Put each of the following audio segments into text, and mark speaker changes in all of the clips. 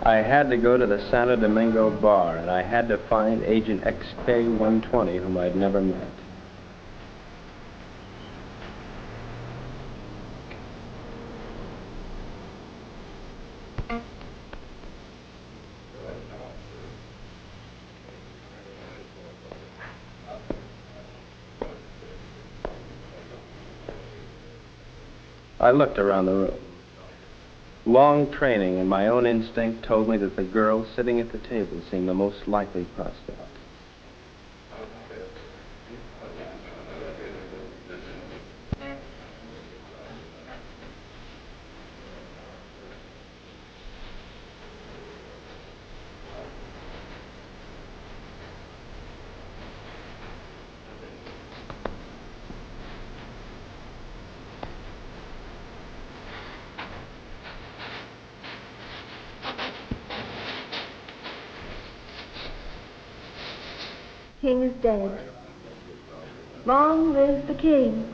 Speaker 1: I had to go to the Santo Domingo bar, and I had to find Agent XK-120, whom I'd never met. I looked around the room. Long training and my own instinct told me that the girl sitting at the table seemed the most likely prospect.
Speaker 2: King is dead. Long live the king.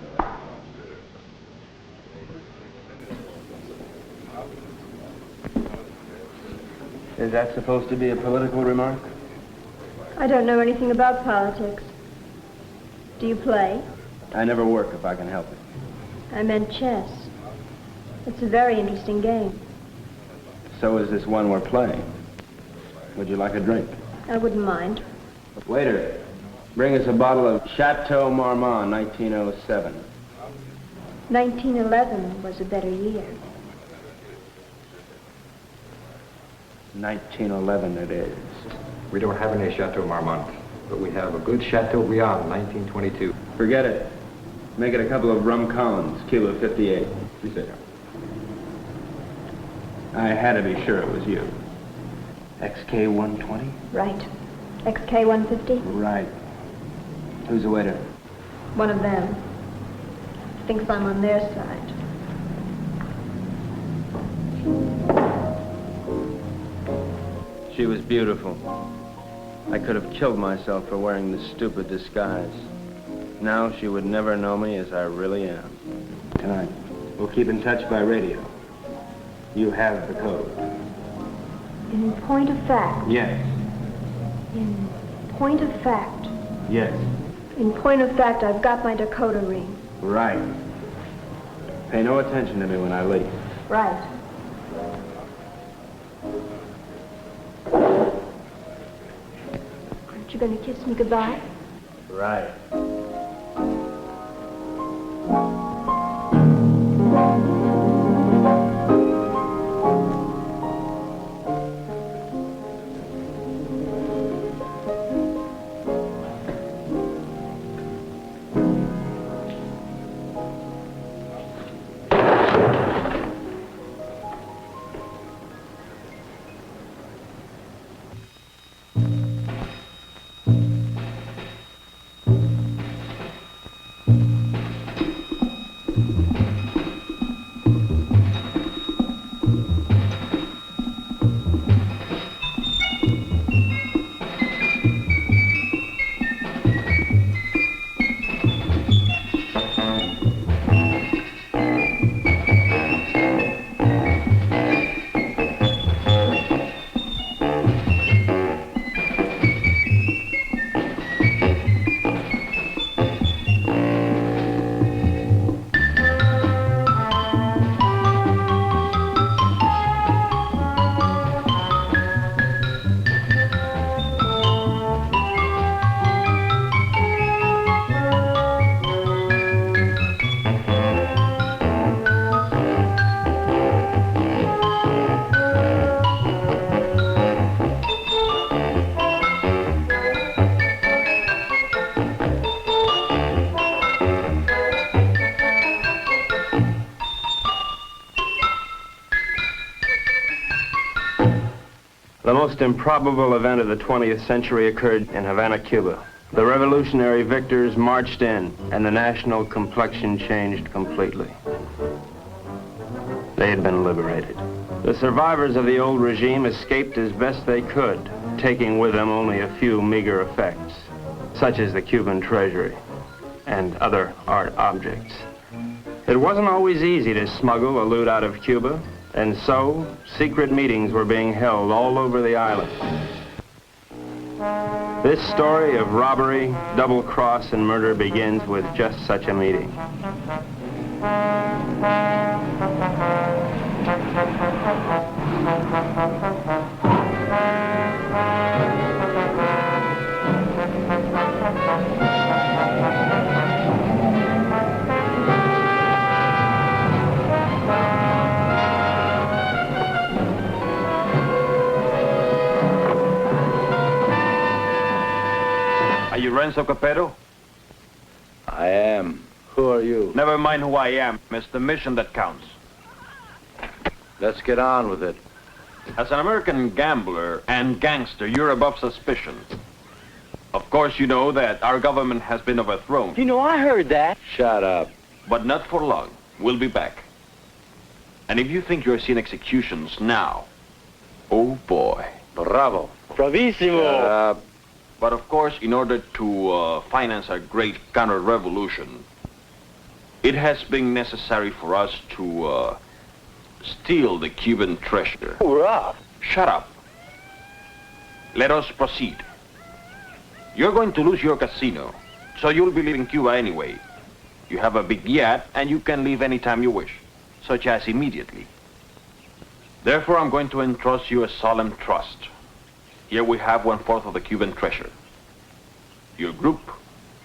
Speaker 1: Is that supposed to be a political remark?
Speaker 2: I don't know anything about politics. Do you play?
Speaker 1: I never work if I can help it.
Speaker 2: I meant chess. It's a very interesting game.
Speaker 1: So is this one we're playing. Would you like a drink?
Speaker 2: I wouldn't mind.
Speaker 1: Waiter, bring us a bottle of Chateau Marmont, 1907.
Speaker 2: 1911 was a better year.
Speaker 1: 1911 it is.
Speaker 3: We don't have any Chateau Marmont, but we have a good Chateau Briand, 1922.
Speaker 1: Forget it. Make it a couple of rum Collins, Cuba 58.
Speaker 3: You sit down.
Speaker 1: I had to be sure it was you. XK-120?
Speaker 2: Right. XK-150?
Speaker 1: Right. Who's the waiter?
Speaker 2: One of them. Thinks I'm on their side.
Speaker 1: She was beautiful. I could have killed myself for wearing this stupid disguise. Now she would never know me as I really am. Tonight, we'll keep in touch by radio. You have the code.
Speaker 2: In point of fact.
Speaker 1: Yes.
Speaker 2: In point of fact.
Speaker 1: Yes.
Speaker 2: In point of fact, I've got my decoder ring.
Speaker 1: Right. Pay no attention to me when I leave.
Speaker 2: Right. Aren't you going to kiss me goodbye?
Speaker 1: Right. The most improbable event of the 20th century occurred in Havana, Cuba. The revolutionary victors marched in, and the national complexion changed completely. They had been liberated. The survivors of the old regime escaped as best they could, taking with them only a few meager effects, such as the Cuban treasury and other art objects. It wasn't always easy to smuggle a loot out of Cuba. And so, secret meetings were being held all over the island. This story of robbery, double cross, and murder begins with just such a meeting.
Speaker 4: Are you Renzo Capetto?
Speaker 5: I am. Who are you?
Speaker 4: Never mind who I am. It's the mission that counts.
Speaker 5: Let's get on with it.
Speaker 4: As an American gambler and gangster, you're above suspicion. Of course, you know that our government has been overthrown.
Speaker 6: You know, I heard that.
Speaker 5: Shut up.
Speaker 4: But not for long. We'll be back. And if you think you're seeing executions now, oh boy.
Speaker 5: Bravo.
Speaker 6: Bravissimo.
Speaker 5: Shut up.
Speaker 4: But of course, in order to finance our great counter-revolution, it has been necessary for us to steal the Cuban treasure.
Speaker 6: Hurrah.
Speaker 4: Shut up. Let us proceed. You're going to lose your casino, so you'll be leaving Cuba anyway. You have a big yacht, and you can leave anytime you wish, such as immediately. Therefore, I'm going to entrust you a solemn trust. Here we have 1/4 of the Cuban treasure. Your group,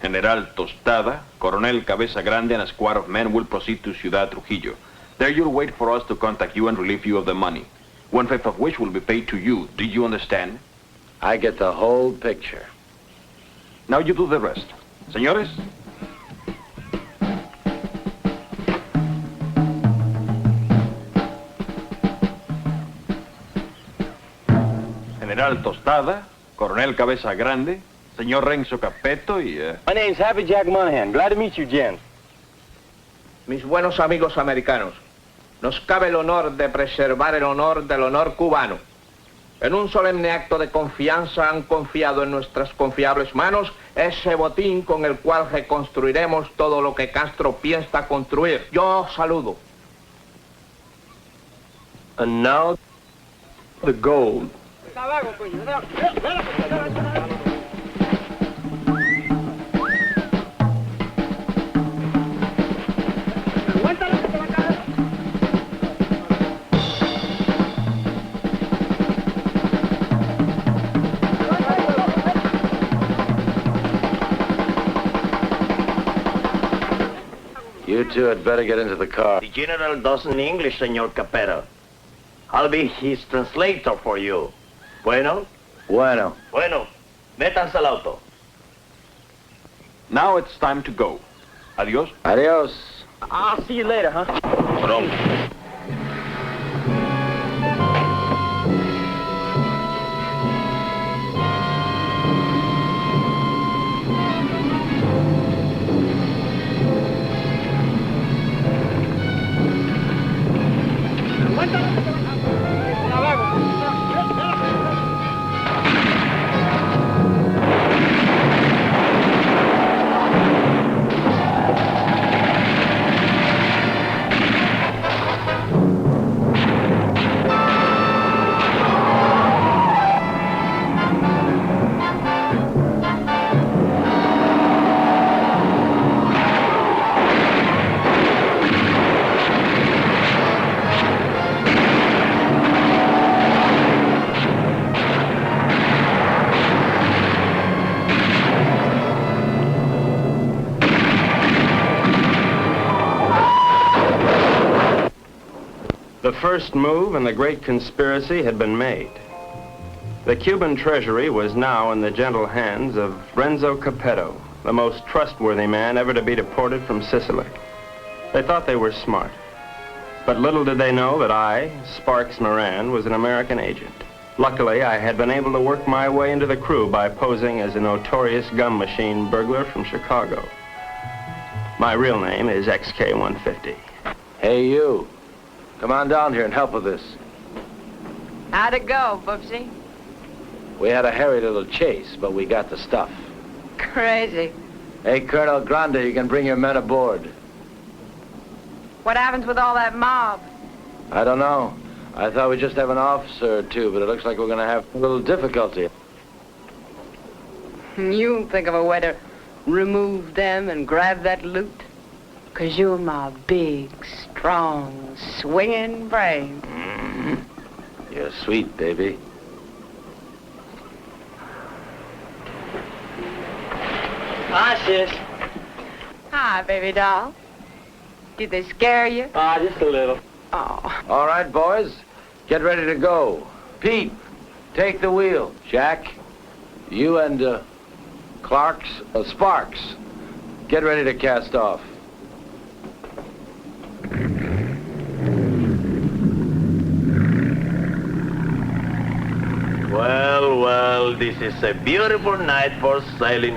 Speaker 4: General Tostada, Coronel Cabeza Grande, and a squad of men will proceed to Ciudad Trujillo. There you'll wait for us to contact you and relieve you of the money, 1/5 of which will be paid to you. Did you understand?
Speaker 5: I get the whole picture.
Speaker 4: Now you do the rest. Señores? General Tostada, Coronel Cabeza Grande, Señor Renzo Capetto y...
Speaker 6: My name's Happy Jack Monahan. Glad to meet you, gents.
Speaker 7: Mis buenos amigos americanos, nos cabe el honor de preservar el honor del honor cubano. En un solemne acto de confianza han confiado en nuestras confiables manos ese botín con el cual reconstruiremos todo lo que Castro piensa construir. Yo saludo.
Speaker 6: And now, the gold.
Speaker 5: You two had better get into the car.
Speaker 6: The general doesn't English, Senor Capetto. I'll be his translator for you. Bueno?
Speaker 5: Bueno.
Speaker 6: Bueno. Métanse al auto.
Speaker 4: Now it's time to go. Adios.
Speaker 5: Adios.
Speaker 6: I'll see you later, huh?
Speaker 4: Pronto.
Speaker 1: The first move in the great conspiracy had been made. The Cuban treasury was now in the gentle hands of Renzo Capetto, the most trustworthy man ever to be deported from Sicily. They thought they were smart, but little did they know that I, Sparks Moran, was an American agent. Luckily, I had been able to work my way into the crew by posing as a notorious gum machine burglar from Chicago. My real name is XK150.
Speaker 5: Hey, you. Come on down here and help with this.
Speaker 8: How'd it go, Boopsy?
Speaker 5: We had a hairy little chase, but we got the stuff.
Speaker 8: Crazy.
Speaker 5: Hey, Colonel Grande, you can bring your men aboard.
Speaker 8: What happens with all that mob?
Speaker 5: I don't know. I thought we'd just have an officer or two, but it looks like we're going to have a little difficulty.
Speaker 8: You think of a way to remove them and grab that loot? 'Cause you're my big, strong, swinging brain.
Speaker 5: You're sweet, baby.
Speaker 6: Hi, sis.
Speaker 8: Hi, baby doll. Did they scare you?
Speaker 6: Just a little.
Speaker 8: Oh.
Speaker 5: All right, boys. Get ready to go. Pete, take the wheel. Jack, you and Sparks, get ready to cast off.
Speaker 6: Well, well, this is a beautiful night for sailing.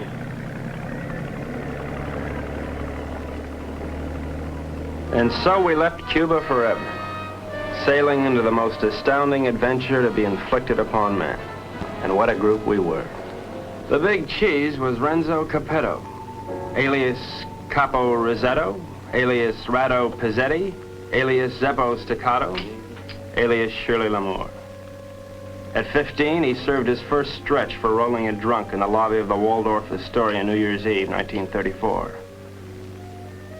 Speaker 1: And so we left Cuba forever, sailing into the most astounding adventure to be inflicted upon man. And what a group we were. The big cheese was Renzo Capetto, alias Capo Rosetto, alias Rado Pizzetti, alias Zeppo Staccato, alias Shirley Lamour. At 15, he served his first stretch for rolling a drunk in the lobby of the Waldorf Astoria New Year's Eve, 1934.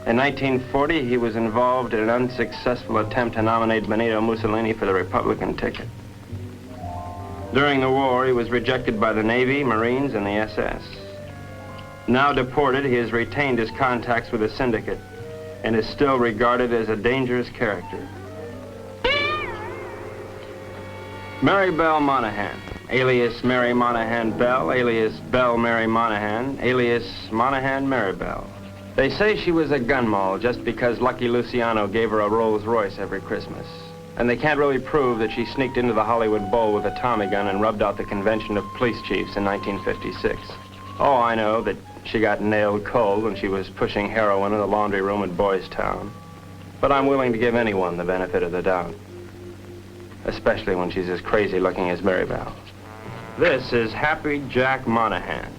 Speaker 1: In 1940, he was involved in an unsuccessful attempt to nominate Benito Mussolini for the Republican ticket. During the war, he was rejected by the Navy, Marines, and the SS. Now deported, he has retained his contacts with the syndicate and is still regarded as a dangerous character. Mary Belle Monahan, alias Mary Monahan Bell, alias Belle Mary Monahan, alias Monahan Mary Bell. They say she was a gun moll just because Lucky Luciano gave her a Rolls Royce every Christmas. And they can't really prove that she sneaked into the Hollywood Bowl with a Tommy gun and rubbed out the convention of police chiefs in 1956. Oh, I know that she got nailed cold when she was pushing heroin in the laundry room at Boys Town. But I'm willing to give anyone the benefit of the doubt, especially when she's as crazy looking as Mary Bell. This is Happy Jack Monahan,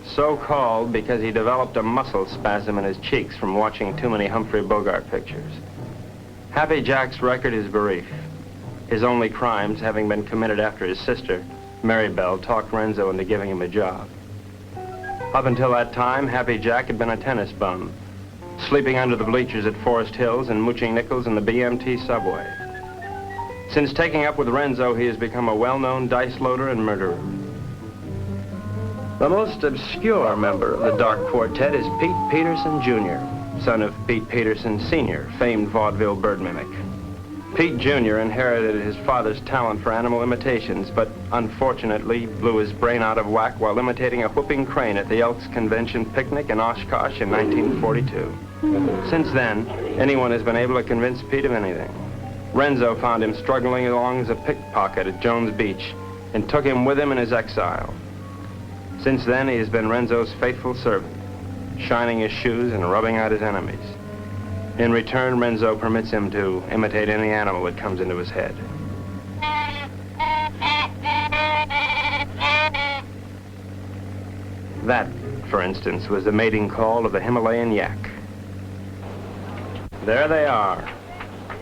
Speaker 1: so called because he developed a muscle spasm in his cheeks from watching too many Humphrey Bogart pictures. Happy Jack's record is brief, his only crimes having been committed after his sister, Mary Bell, talked Renzo into giving him a job. Up until that time, Happy Jack had been a tennis bum, sleeping under the bleachers at Forest Hills and mooching nickels in the BMT subway. Since taking up with Renzo, he has become a well-known dice loader and murderer. The most obscure member of the Dark Quartet is Pete Peterson, Jr., son of Pete Peterson, Sr., famed vaudeville bird mimic. Pete, Jr. inherited his father's talent for animal imitations, but unfortunately blew his brain out of whack while imitating a whooping crane at the Elks Convention picnic in Oshkosh in 1942. Since then, anyone has been able to convince Pete of anything. Renzo found him struggling along as a pickpocket at Jones Beach and took him with him in his exile. Since then, he has been Renzo's faithful servant, shining his shoes and rubbing out his enemies. In return, Renzo permits him to imitate any animal that comes into his head. That, for instance, was the mating call of the Himalayan yak. There they are,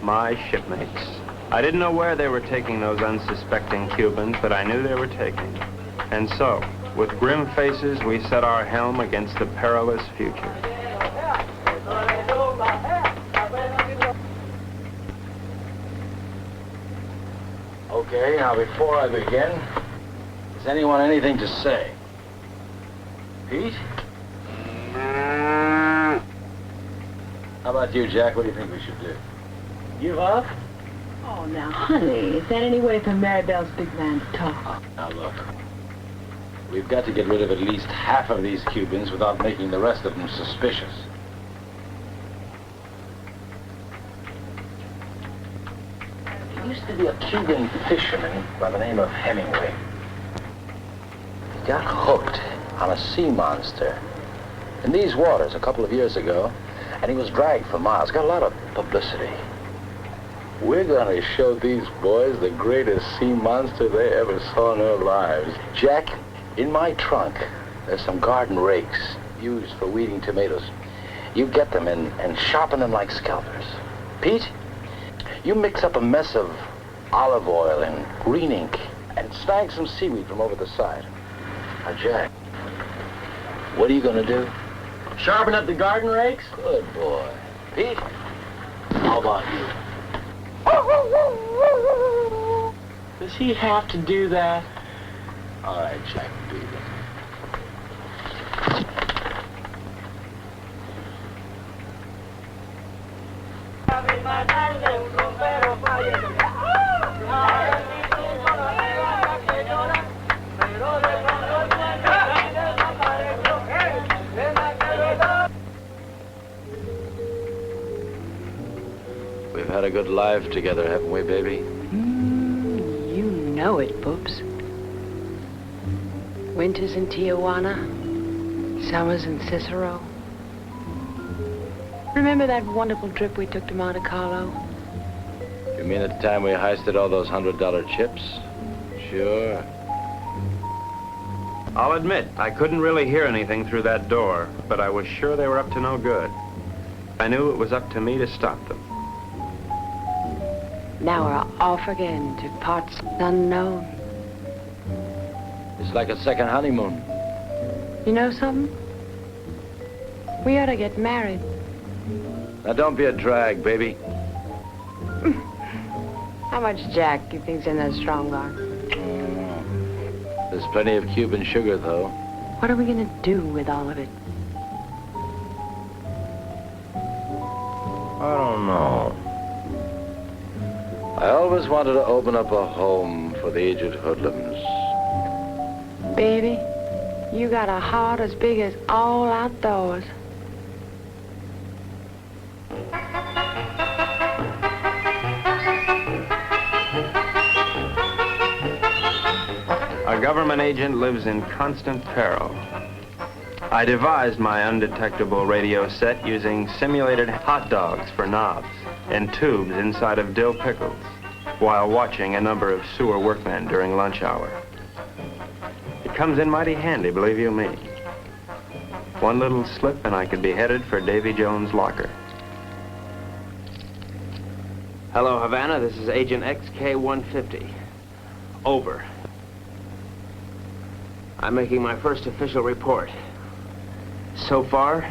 Speaker 1: my shipmates. I didn't know where they were taking those unsuspecting Cubans, but I knew they were taking. And so, with grim faces, we set our helm against the perilous future.
Speaker 5: Okay, now before I begin, has anyone anything to say? Pete? How about you, Jack? What do you think we should do?
Speaker 6: Give up?
Speaker 9: Oh, now, honey, is that any way for Mary Bell's big man to talk?
Speaker 5: Now, look. We've got to get rid of at least half of these Cubans without making the rest of them suspicious. There used to be a Cuban fisherman by the name of Hemingway. He got hooked on a sea monster in these waters a couple of years ago, and he was dragged for miles. Got a lot of publicity. We're going to show these boys the greatest sea monster they ever saw in their lives. Jack, in my trunk, there's some garden rakes used for weeding tomatoes. You get them and sharpen them like scalpers. Pete, You mix up a mess of olive oil and green ink and snag some seaweed from over the side. Now, Jack, what are you gonna do?
Speaker 6: Sharpen up the garden rakes?
Speaker 5: Good boy. Pete, how about you?
Speaker 6: Does he have to do that?
Speaker 5: All right, Jack, do it. We've had a good life together, haven't we, baby?
Speaker 8: You know it, Boops. Winters in Tijuana, summers in Cicero. Remember that wonderful trip we took to Monte Carlo?
Speaker 5: You mean at the time we heisted all those $100 chips? Sure.
Speaker 1: I'll admit, I couldn't really hear anything through that door, but I was sure they were up to no good. I knew it was up to me to stop them.
Speaker 8: Now we're off again to parts unknown.
Speaker 5: It's like a second honeymoon.
Speaker 8: You know something? We ought to get married.
Speaker 5: Now don't be a drag, baby.
Speaker 8: How much Jack do you think's in that strong arm?
Speaker 5: There's plenty of Cuban sugar, though.
Speaker 8: What are we gonna do with all of it?
Speaker 1: I don't know.
Speaker 5: I always wanted to open up a home for the aged hoodlums.
Speaker 8: Baby, you got a heart as big as all outdoors.
Speaker 1: A government agent lives in constant peril. I devised my undetectable radio set using simulated hot dogs for knobs and tubes inside of dill pickles while watching a number of sewer workmen during lunch hour. It comes in mighty handy, believe you me. One little slip and I could be headed for Davy Jones' locker. Hello, Havana. This is Agent XK-150. Over. I'm making my first official report. So far,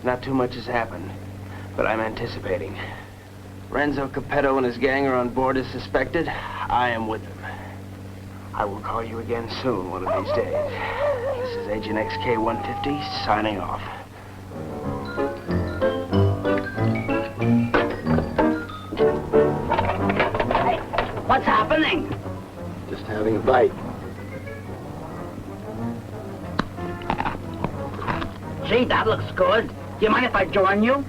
Speaker 1: not too much has happened, but I'm anticipating. Renzo Capetto and his gang are on board as suspected. I am with them. I will call you again soon, one of these days. This is Agent XK-150 signing off.
Speaker 10: Hey, what's happening?
Speaker 5: Just having a bite.
Speaker 10: Gee, that looks good. Do you mind if I join you?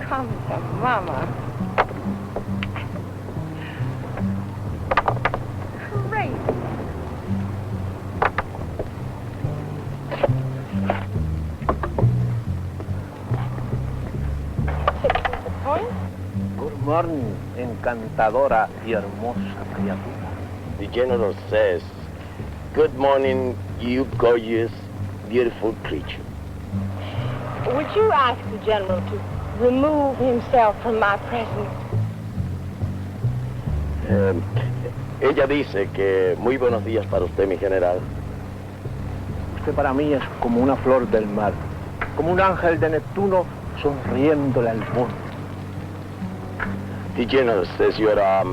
Speaker 8: Come to Mama. Great.
Speaker 6: Good morning, encantadora y hermosa criatura.
Speaker 11: The general says, good morning, you gorgeous, beautiful creature.
Speaker 2: Would you ask the general to remove himself from my presence?
Speaker 11: Ella dice que muy buenos días para usted, mi general.
Speaker 6: Usted para mí es como una flor del mar, como un ángel de Neptuno sonriéndole al mundo.
Speaker 11: The general says you are a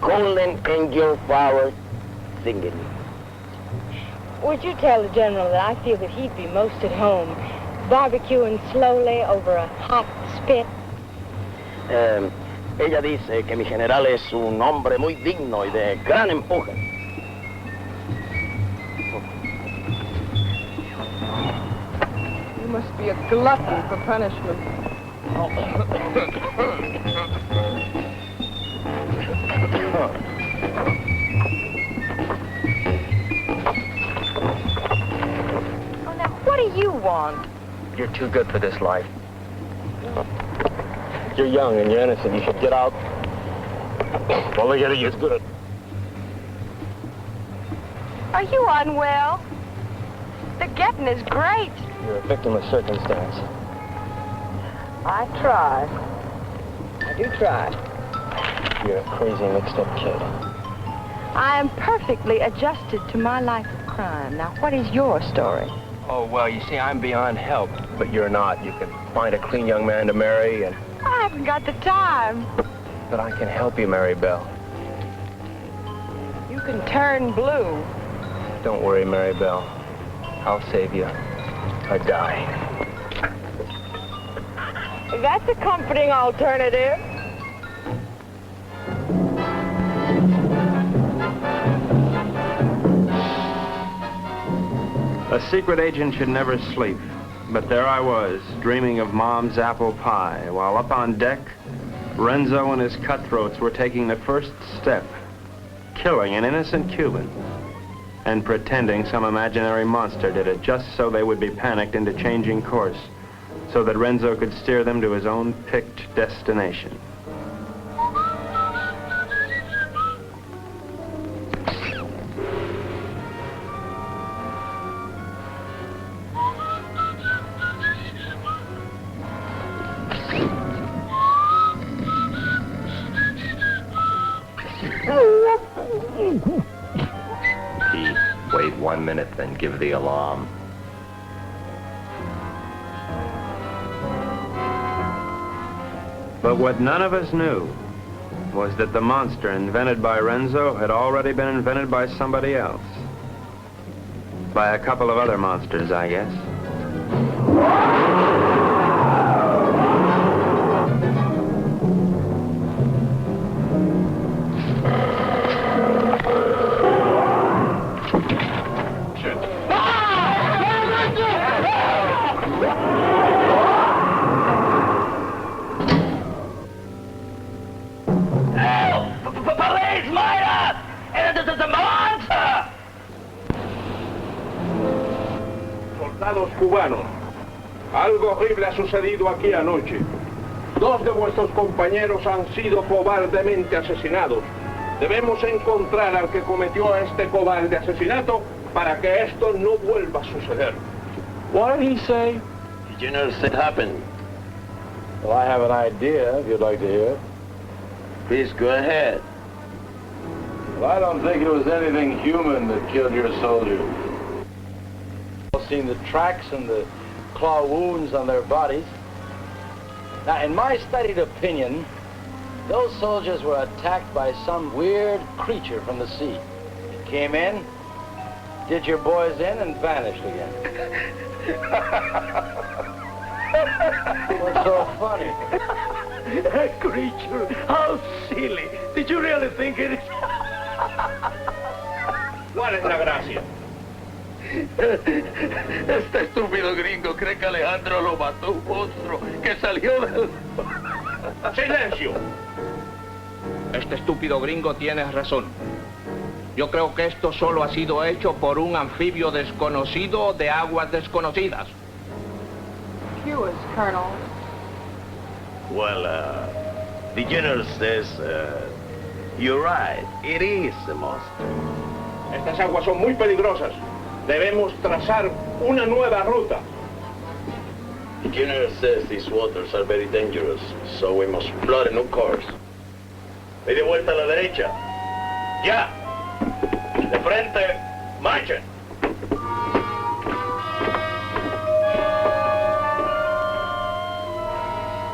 Speaker 11: golden angel flower singing.
Speaker 2: Would you tell the general that I feel that he'd be most at home, barbecuing slowly over a hot spit?
Speaker 11: Ella dice que mi general es un hombre muy digno y de gran empuje.
Speaker 8: You must be a glutton for punishment.
Speaker 2: What do you want?
Speaker 6: You're too good for this life. You're young and you're innocent. You should get out. All they getting is good.
Speaker 2: Are you unwell? The getting is great.
Speaker 6: You're a victim of circumstance.
Speaker 2: I try. I do try.
Speaker 6: You're a crazy, mixed-up kid.
Speaker 2: I am perfectly adjusted to my life of crime. Now, what is your story?
Speaker 6: Oh, well, you see, I'm beyond help. But you're not. You can find a clean young man to marry and...
Speaker 2: I haven't got the time.
Speaker 6: But I can help you, Mary Bell.
Speaker 2: You can turn blue.
Speaker 6: Don't worry, Mary Bell. I'll save you. I die.
Speaker 2: That's a comforting alternative.
Speaker 1: A secret agent should never sleep. But there I was, dreaming of Mom's apple pie, while up on deck, Renzo and his cutthroats were taking the first step, killing an innocent Cuban, and pretending some imaginary monster did it just so they would be panicked into changing course, so that Renzo could steer them to his own picked destination.
Speaker 11: Wait 1 minute, then give the alarm.
Speaker 1: But what none of us knew was that the monster invented by Renzo had already been invented by somebody else. By a couple of other monsters, I guess.
Speaker 7: Soldados cubanos, algo horrible ha sucedido aquí anoche. 2 de vuestros compañeros han sido cobardemente asesinados. Debemos encontrar al que cometió este cobarde asesinato para que esto no vuelva a suceder.
Speaker 6: What did he say?
Speaker 11: The general said happened.
Speaker 6: Well, I have an idea, if you'd like to hear it.
Speaker 11: Please go ahead.
Speaker 6: Well, I don't think it was anything human that killed your soldiers. I've seen the tracks and the claw wounds on their bodies. Now, in my studied opinion, those soldiers were attacked by some weird creature from the sea. It came in, did your boys in, and vanished again. What's so funny? A creature? How silly. Did you really think it?
Speaker 7: ¿Cuál es la gracia?
Speaker 11: Este estúpido gringo cree que Alejandro lo mató un monstruo que salió del...
Speaker 7: ¡Silencio! Este estúpido gringo tiene razón. Yo creo que esto solo ha sido hecho por un anfibio desconocido de aguas desconocidas.
Speaker 2: Yours, Colonel.
Speaker 11: Well, the general says, you're right, it is a monster.
Speaker 7: Estas aguas son muy peligrosas. Debemos trazar una nueva ruta.
Speaker 11: The general says these waters are very dangerous, so we must plot a new course. Media vuelta a la derecha. ¡Ya! De frente, marchen.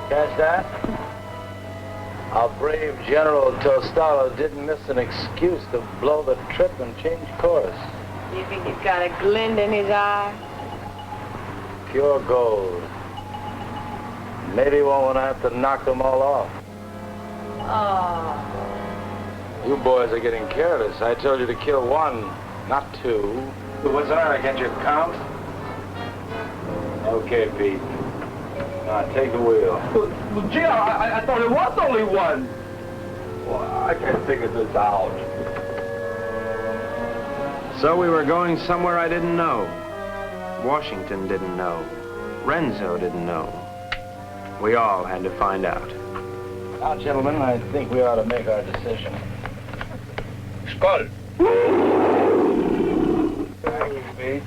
Speaker 6: Catch that? Our brave General Tostado didn't miss an excuse to blow the trip and change course.
Speaker 2: You think he's got a glint in his eye?
Speaker 6: Pure gold. Maybe we won't have to knock them all off.
Speaker 2: Oh.
Speaker 6: You boys are getting careless. I told you to kill 1, not 2. What's that? I get your count? Okay, Pete. Now, take the wheel.
Speaker 7: Well, gee, I thought it was only 1.
Speaker 6: Well, I can't figure this out.
Speaker 1: So we were going somewhere I didn't know. Washington didn't know. Renzo didn't know. We all had to find out.
Speaker 6: Now, gentlemen, I think we ought to make our decision.
Speaker 7: Skull.
Speaker 6: Offbeat.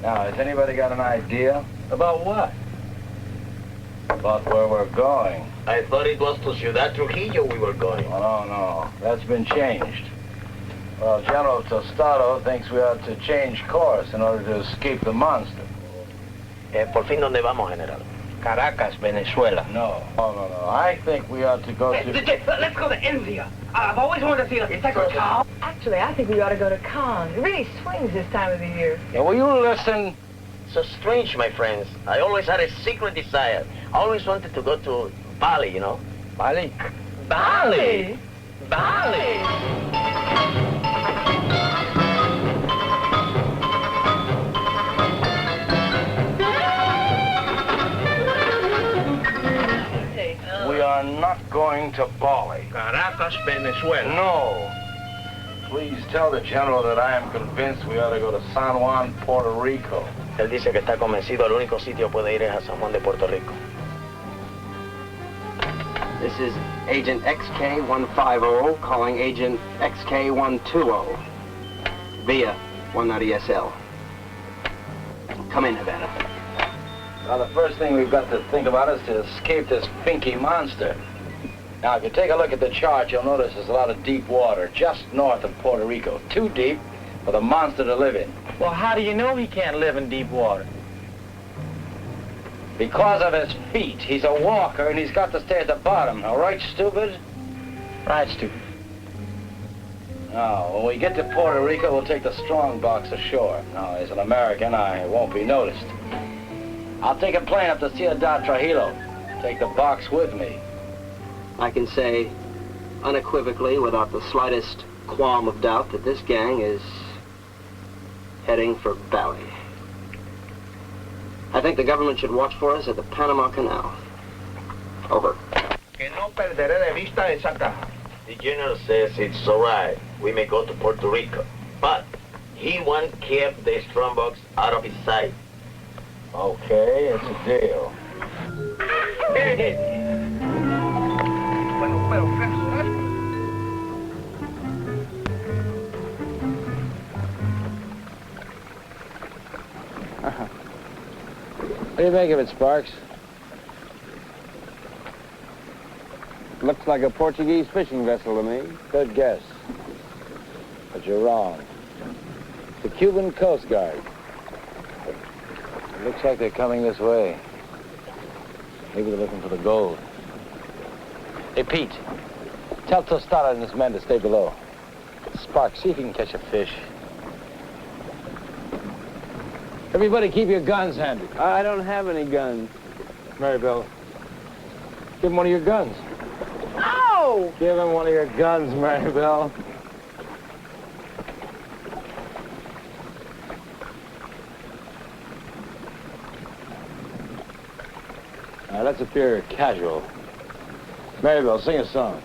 Speaker 6: Now, has anybody got an idea?
Speaker 5: About what?
Speaker 6: About where we're going.
Speaker 11: I thought it was to Ciudad Trujillo we were going.
Speaker 6: Oh, no. That's been changed. Well, General Tostado thinks we ought to change course in order to escape the monster.
Speaker 11: Por fin, ¿dónde vamos, General?
Speaker 7: Caracas, Venezuela.
Speaker 6: No. I think we ought to go to...
Speaker 10: Let's go to India. I've always wanted to see a cow.
Speaker 2: Actually, I think we ought to go to Cannes. It really swings this time of the year.
Speaker 6: Yeah, will you listen?
Speaker 11: So strange, my friends. I always had a secret desire. I always wanted to go to Bali, you know?
Speaker 6: Bali?
Speaker 11: Bali? Bali!
Speaker 6: We are not going to Bali.
Speaker 7: Caracas, Venezuela.
Speaker 6: No. Please tell the General that I am convinced we ought to go to San Juan, Puerto Rico.
Speaker 11: Él dice que está convencido, el único sitio puede ir es a San Juan de Puerto Rico.
Speaker 12: This is Agent XK150 calling Agent XK120 via 190 SL. Come in, Havana.
Speaker 6: Now, the first thing we've got to think about is to escape this pinky monster. Now, if you take a look at the chart, you'll notice there's a lot of deep water just north of Puerto Rico. Too deep for the monster to live in.
Speaker 5: Well, how do you know he can't live in deep water?
Speaker 6: Because of his feet. He's a walker, and he's got to stay at the bottom. All right, stupid?
Speaker 5: Right, stupid.
Speaker 6: Now, when we get to Puerto Rico, we'll take the strong box ashore. Now, as an American, I won't be noticed. I'll take a plane up to Ciudad Trujillo. Take the box with me.
Speaker 12: I can say unequivocally, without the slightest qualm of doubt, that this gang is heading for Bali. I think the government should watch for us at the Panama Canal. Over.
Speaker 7: Que no perderé de vista esa caja.
Speaker 11: The General says it's all right. We may go to Puerto Rico. But he won't keep the strong box out of his sight.
Speaker 6: Okay, it's a deal.
Speaker 7: Bueno, pero
Speaker 1: What do you make of it, Sparks? Looks like a Portuguese fishing vessel to me. Good guess. But you're wrong. The Cuban Coast Guard.
Speaker 6: It looks like they're coming this way. Maybe they're looking for the gold. Hey, Pete. Tell Tostada and his men to stay below. Sparks, see if you can catch a fish. Everybody keep your guns handy.
Speaker 1: I don't have any guns.
Speaker 6: Maribel, give him one of your guns.
Speaker 2: Oh!
Speaker 6: Give him one of your guns, Maribel. Now, let's appear casual. Maribel, sing a song.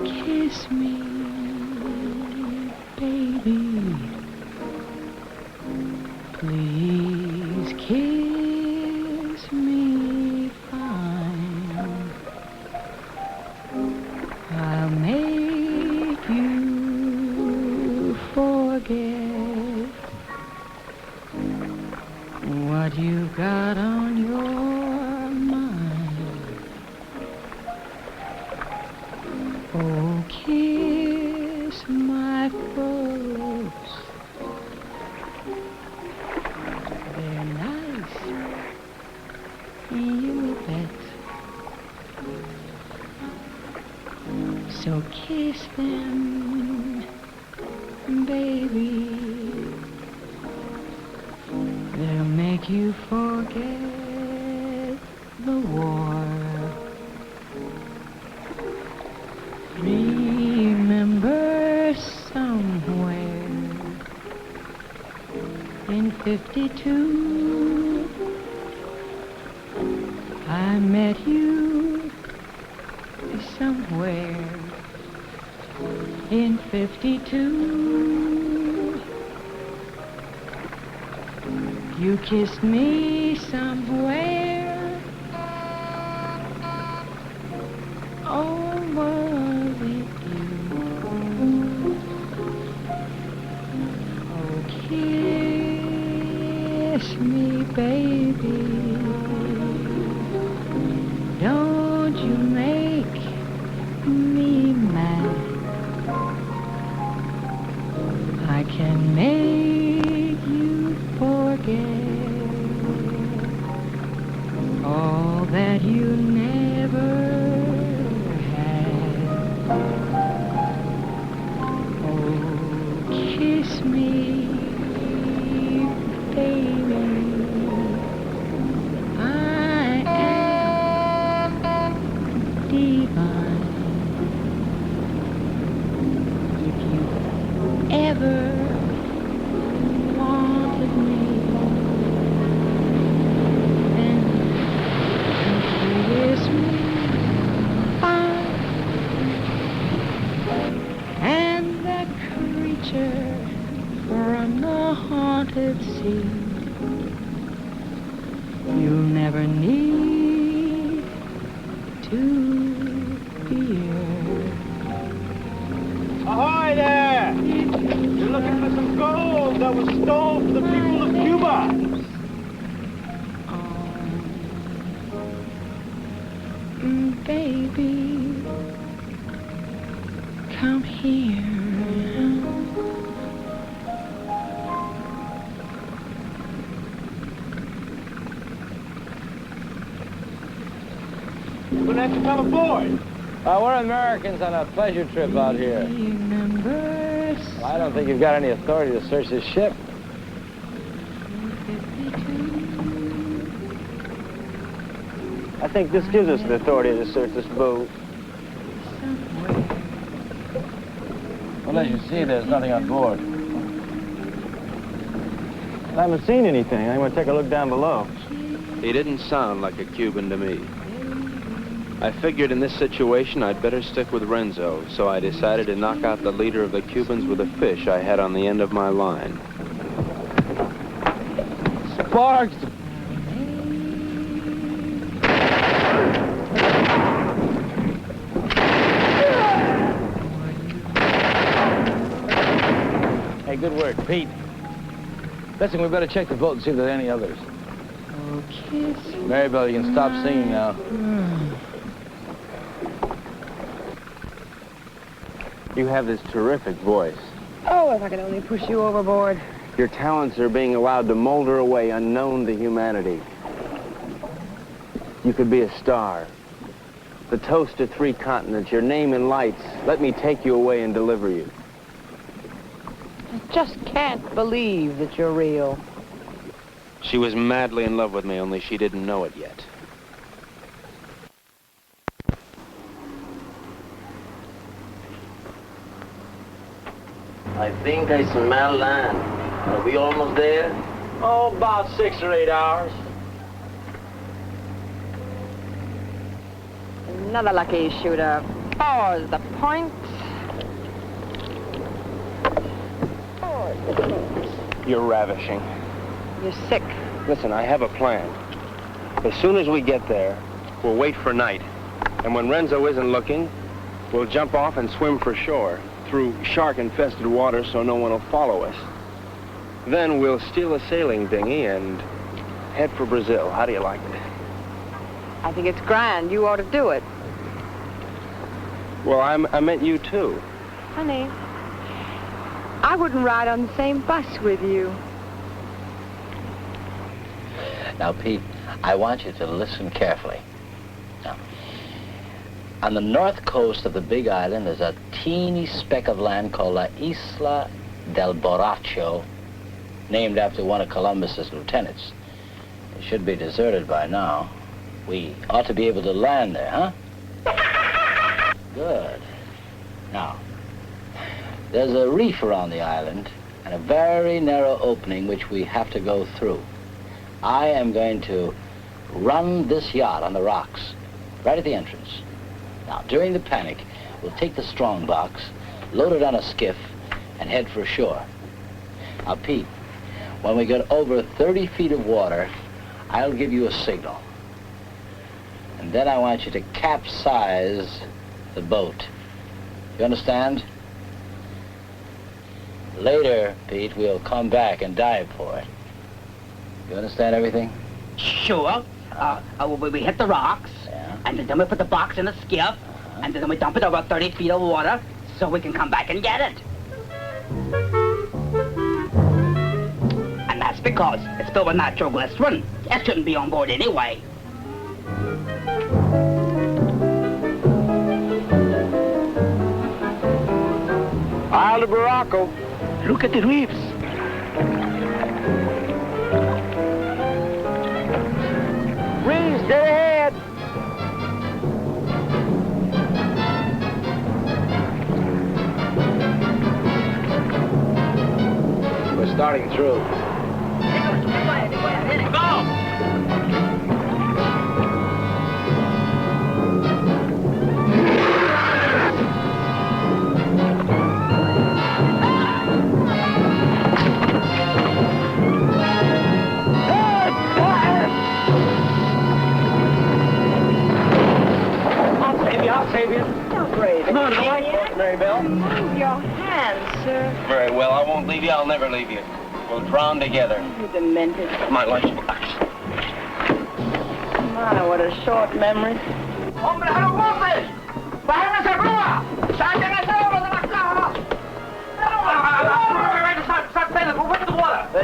Speaker 13: Kiss me, baby. Please kiss me fine. I'll make you forget what you got on your mind. Oh, kiss my furrows. They're nice, you bet. So kiss them, baby. They'll make you forget the war. Remember somewhere in 52 I met you somewhere in 52. You kissed me somewhere. Oh, was it you? Oh, kiss me, baby. Don't you make me mad. I can make you forget all that you never had. Oh, kiss me, baby. I am divine. If you ever wanted me, then kiss me fine. And that creature from the haunted sea, you'll never need to fear.
Speaker 6: Ahoy there! You're looking for some gold that was stolen from the people of Cuba.
Speaker 13: Baby, come here.
Speaker 6: You're gonna have to come aboard. We're Americans on a pleasure trip out here. Well, I don't think you've got any authority to search this ship. I think this gives us the authority to search this boat. Well, as you see, there's nothing on board. I haven't seen anything. I'm going to take a look down below.
Speaker 1: He didn't sound like a Cuban to me. I figured in this situation I'd better stick with Renzo, so I decided to knock out the leader of the Cubans with a fish I had on the end of my line.
Speaker 6: Sparks! Hey, good work, Pete. Listen, we better check the boat and see if there's any others. Maribel, you can stop singing now.
Speaker 1: You have this terrific voice.
Speaker 8: Oh, if I could only push you overboard.
Speaker 1: Your talents are being allowed to molder away unknown to humanity. You could be a star. The toast of 3 continents, your name in lights. Let me take you away and deliver you.
Speaker 8: I just can't believe that you're real.
Speaker 1: She was madly in love with me, only she didn't know it yet.
Speaker 11: I think I smell land. Are we almost there?
Speaker 6: Oh, about 6 or 8 hours.
Speaker 8: Another lucky shooter. Four's the point.
Speaker 1: You're ravishing.
Speaker 8: You're sick.
Speaker 1: Listen, I have a plan. As soon as we get there, we'll wait for night. And when Renzo isn't looking, we'll jump off and swim for shore through shark-infested water so no one will follow us. Then we'll steal a sailing dinghy and head for Brazil. How do you like it?
Speaker 8: I think it's grand. You ought to do it.
Speaker 1: Well, I meant you too.
Speaker 8: Honey, I wouldn't ride on the same bus with you.
Speaker 5: Now, Pete, I want you to listen carefully. Now, on the north coast of the Big Island, there's a teeny speck of land called La Isla del Borracho, named after one of Columbus's lieutenants. It should be deserted by now. We ought to be able to land there, huh? Good. Now, there's a reef around the island and a very narrow opening which we have to go through. I am going to run this yacht on the rocks right at the entrance. Now, during the panic, we'll take the strong box, load it on a skiff, and head for shore. Now, Pete, when we get over 30 feet of water, I'll give you a signal. And then I want you to capsize the boat. You understand? Later, Pete, we'll come back and dive for it. You understand everything?
Speaker 10: Sure. We hit the rocks, and then we put the box in the skiff, and then we dump it over 30 feet of water so we can come back and get it. And that's because it's filled with nitroglycerin. It shouldn't be on board anyway.
Speaker 6: Isle of Morocco.
Speaker 10: Look at the reefs.
Speaker 6: Reefs, dead ahead.
Speaker 5: We're starting through.
Speaker 10: I'll save you.
Speaker 2: Don't brave it.
Speaker 10: Come on, boy.
Speaker 2: Mary Bell. Move your hands, sir.
Speaker 1: Very well. I won't leave you. I'll never leave you. We'll drown together.
Speaker 2: You demented.
Speaker 1: My lunchbox.
Speaker 2: My, what a short memory.
Speaker 10: ¡Hombre, a los botes! ¡Bájenme esa grúa! ¡Saquen ese oro de las cajas!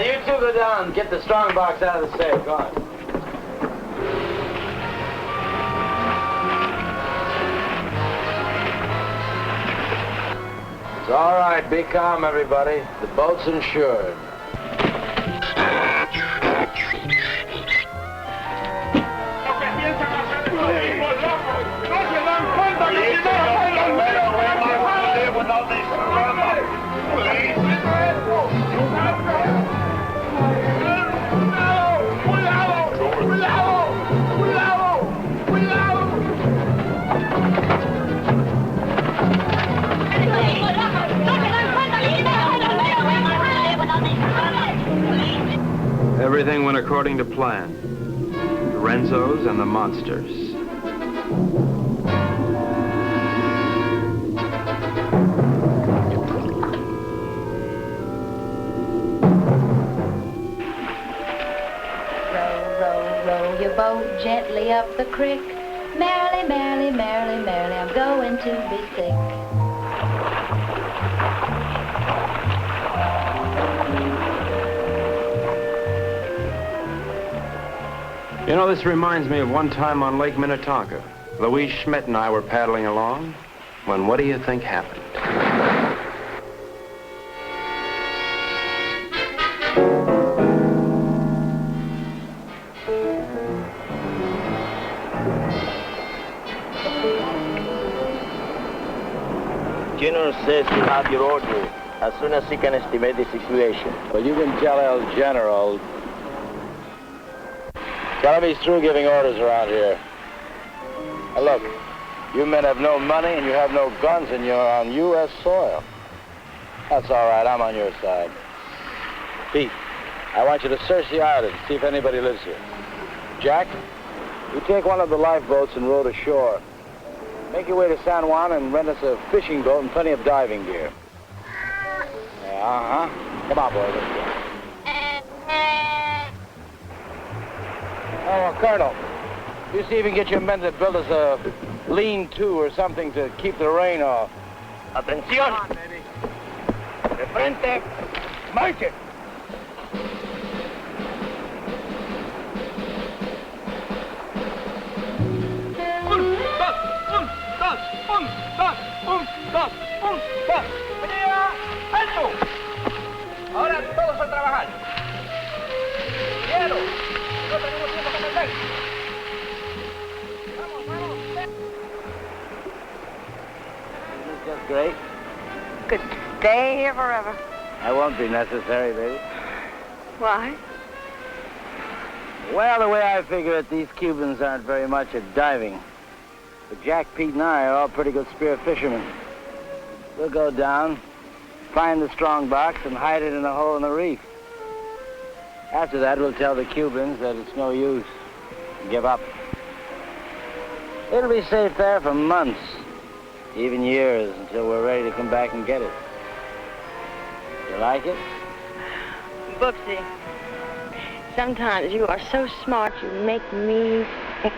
Speaker 6: You two go down and get the strong box out of the safe. Go on. It's all right. Be calm, everybody. The boat's insured.
Speaker 1: Everything went according to plan. The Renzos and the monsters.
Speaker 14: Row your boat gently up the creek. Merrily, merrily, merrily, merrily, I'm going to be sick.
Speaker 1: You know, this reminds me of one time on Lake Minnetonka. Louise Schmidt and I were paddling along when what do you think happened?
Speaker 11: General says to have your order as soon as he can estimate the situation.
Speaker 6: Well, you can tell El General. Tell him he's through giving orders around here. Now look, you men have no money and you have no guns and you're on U.S. soil. That's all right, I'm on your side. Pete, I want you to search the island, see if anybody lives here. Jack, you take one of the lifeboats and row to shore. Make your way to San Juan and rent us a fishing boat and plenty of diving gear. Yeah, Come on, boys, let's go. Oh, Colonel, you see if you can get your men to build us a lean-to or something to keep the rain off.
Speaker 11: Atención! De frente, marche!
Speaker 10: ¡Alto! Ahora todos a trabajar. ¡Quiero! No tenemos tiempo que perder. Vamos, vamos.
Speaker 6: Isn't this just great?
Speaker 8: Could stay here forever.
Speaker 6: That won't be necessary, baby.
Speaker 8: Why?
Speaker 6: Well, the way I figure it, these Cubans aren't very much at diving. But Jack, Pete, and I are all pretty good spear fishermen. We'll go down, find the strong box, and hide it in a hole in the reef. After that, we'll tell the Cubans that it's no use. Give up. It'll be safe there for months, even years, until we're ready to come back and get it. You like it?
Speaker 2: Booksy, sometimes you are so smart you make me sick.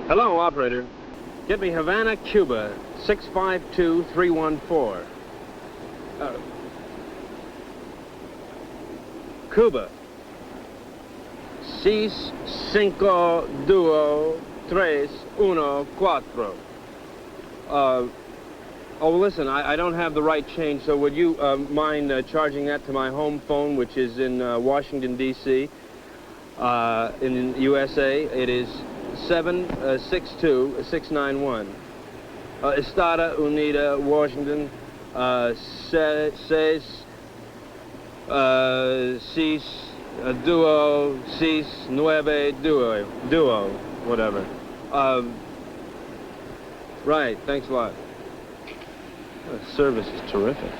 Speaker 1: Hello, operator. Get me Havana, Cuba, 652314. Cuba. 6, 5, 2, 3, 1, 4. Oh, listen, I don't have the right change, so would you mind charging that to my home phone, which is in Washington, D.C., in USA? It is 762-691. Estada Unida, Washington, 6, 2, 6, 9, 2, whatever. Right, thanks a lot. The service is terrific.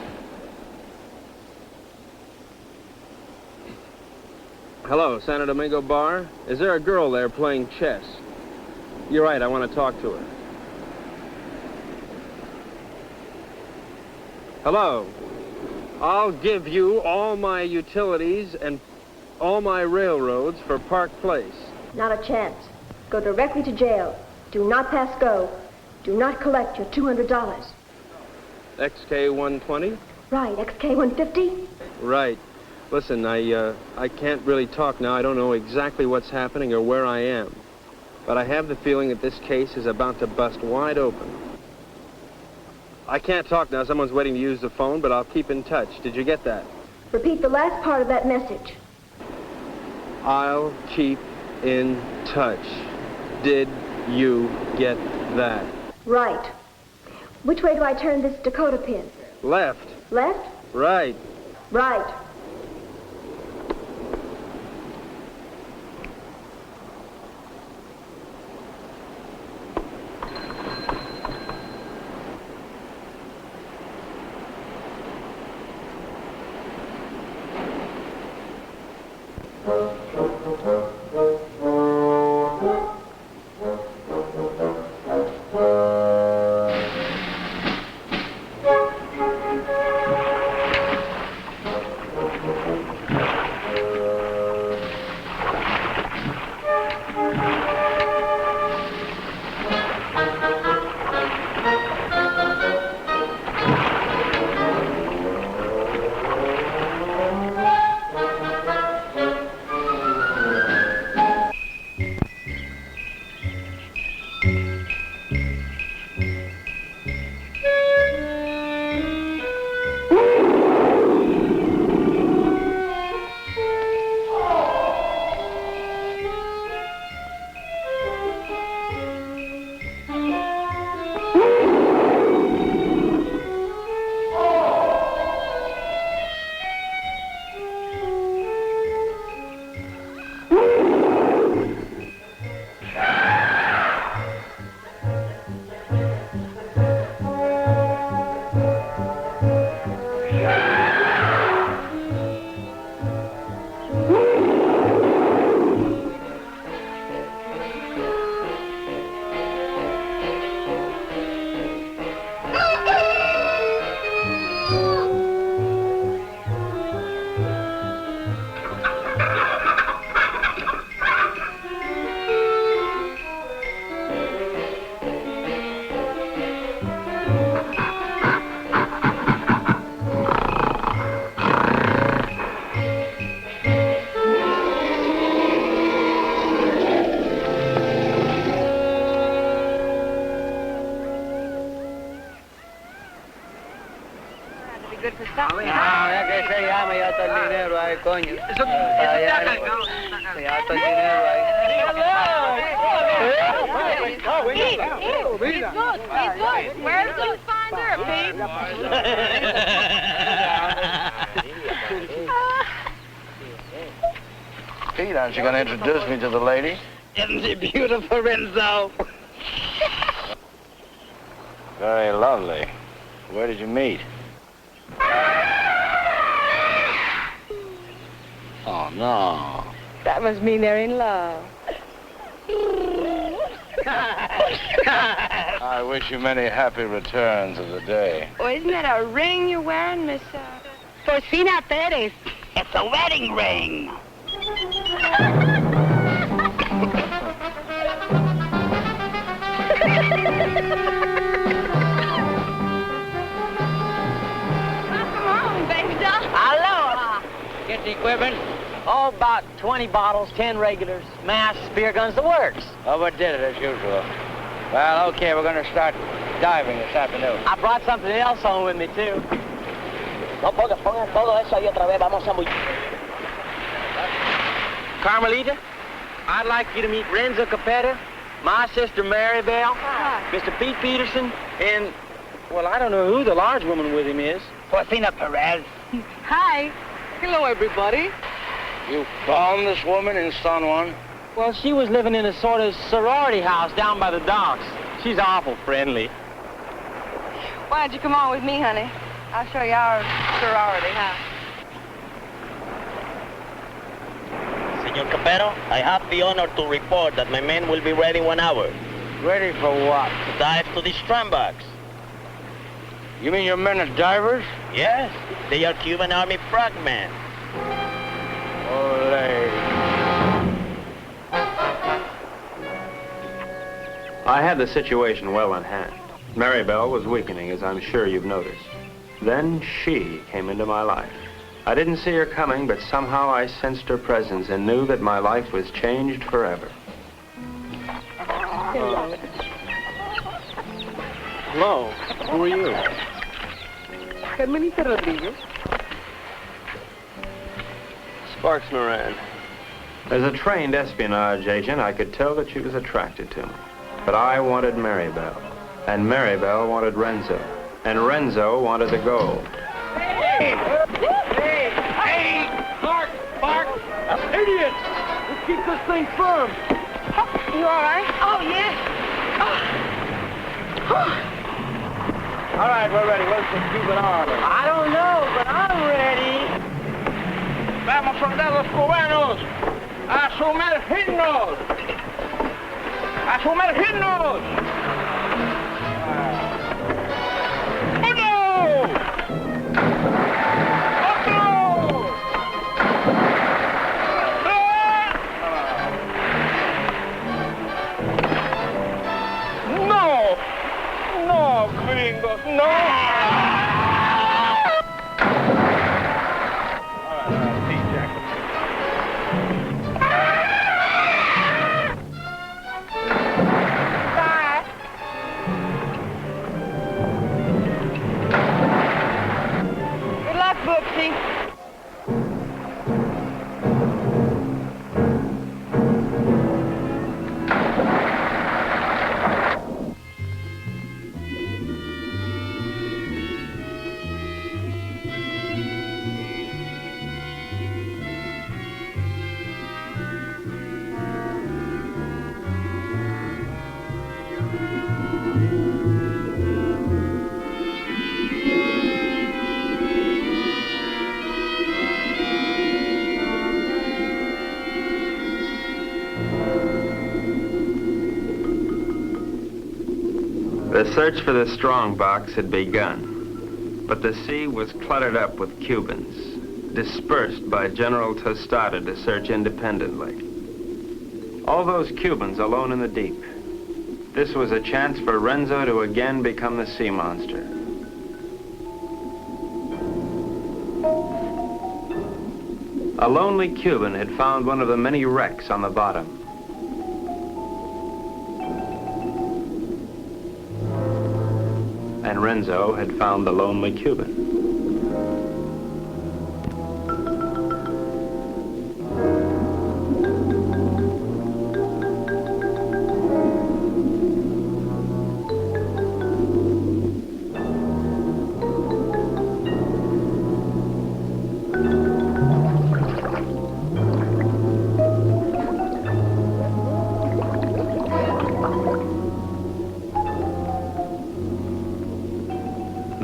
Speaker 1: Hello, Santo Domingo Bar. Is there a girl there playing chess? You're right, I want to talk to her. Hello. I'll give you all my utilities and all my railroads for Park Place.
Speaker 15: Not a chance. Go directly to jail. Do not pass go. Do not collect your $200.
Speaker 1: XK 120?
Speaker 15: Right, XK 150?
Speaker 1: Right. Listen, I can't really talk now. I don't know exactly what's happening or where I am. But I have the feeling that this case is about to bust wide open. I can't talk now. Someone's waiting to use the phone, but I'll keep in touch. Did you get that?
Speaker 15: Repeat the last part of that message.
Speaker 1: I'll keep in touch. Did you get that?
Speaker 15: Right. Which way do I turn this Dakota pin?
Speaker 1: Left.
Speaker 15: Left?
Speaker 1: Right.
Speaker 15: Right.
Speaker 10: está.
Speaker 16: Ya que se llama, ya está el dinero ahí, coño. Ya está el dinero ahí.
Speaker 10: He's good. Where did you find her, Pete?
Speaker 6: Pete, aren't you going to introduce me to the lady?
Speaker 10: Isn't she beautiful, Renzo?
Speaker 6: Very lovely. Where did you meet? Oh, no.
Speaker 2: That must mean they're in love.
Speaker 6: I wish you many happy returns of the day.
Speaker 2: Oh, isn't that a ring you're wearing, Miss...
Speaker 10: Porcina Perez. It's a wedding ring.
Speaker 16: Aloha. Get the equipment? Oh, about 20 bottles, 10 regulars, masks, spear guns, the works. Overdid it as usual. Well, okay, we're going to start diving this afternoon. I brought something else home with me, too.
Speaker 12: No, pongan todo eso ahí otra vez. Vamos a muy...
Speaker 16: Carmelita, I'd like you to meet Renzo Capetta, my sister Mary Bell, Mr. Pete Peterson, and, well, I don't know who the large woman with him is.
Speaker 10: Porcina Perez.
Speaker 2: Hi. Hello, everybody.
Speaker 6: You found this woman in San Juan?
Speaker 16: Well, she was living in a sort of sorority house down by the docks. She's awful friendly.
Speaker 2: Why don't you come on with me, honey? I'll show you our sorority house.
Speaker 17: Senor Capero, I have the honor to report that my men will be ready in 1 hour.
Speaker 6: Ready for what?
Speaker 17: To dive to the strandbox.
Speaker 6: You mean your men are divers?
Speaker 17: Yes, they are Cuban Army frogmen.
Speaker 6: Olé.
Speaker 1: I had the situation well in hand. Maribel was weakening, as I'm sure you've noticed. Then she came into my life. I didn't see her coming, but somehow I sensed her presence and knew that my life was changed forever.
Speaker 16: Hello, who are you?
Speaker 2: Carmelita Rodriguez.
Speaker 1: Sparks Moran. As a trained espionage agent, I could tell that she was attracted to me. But I wanted Maribel, and Maribel wanted Renzo, and Renzo wanted the gold.
Speaker 16: Hey! Clark! Idiots! Let's keep this thing firm.
Speaker 2: You all right?
Speaker 10: Oh, yes.
Speaker 16: All right, we're ready. Where's the Cuban Army? I don't know, but I'm ready. Vamos, soldados cubanos, a sumergirnos. ¡A sumergirnos! ¡Uno! ¡Otro! ¡No! ¡No, gringos! ¡No!
Speaker 2: Booksy.
Speaker 1: The search for the strong box had begun, but the sea was cluttered up with Cubans, dispersed by General Tostada to search independently. All those Cubans alone in the deep. This was a chance for Renzo to again become the sea monster. A lonely Cuban had found one of the many wrecks on the bottom. And Renzo had found the lonely Cuban.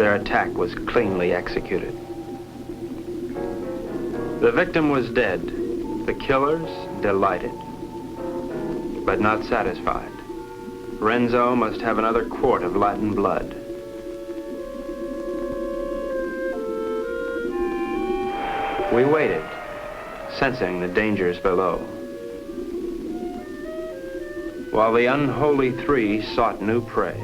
Speaker 1: their attack was cleanly executed. The victim was dead. The killers delighted, but not satisfied. Renzo must have another quart of Latin blood. We waited, sensing the dangers below, while the unholy three sought new prey.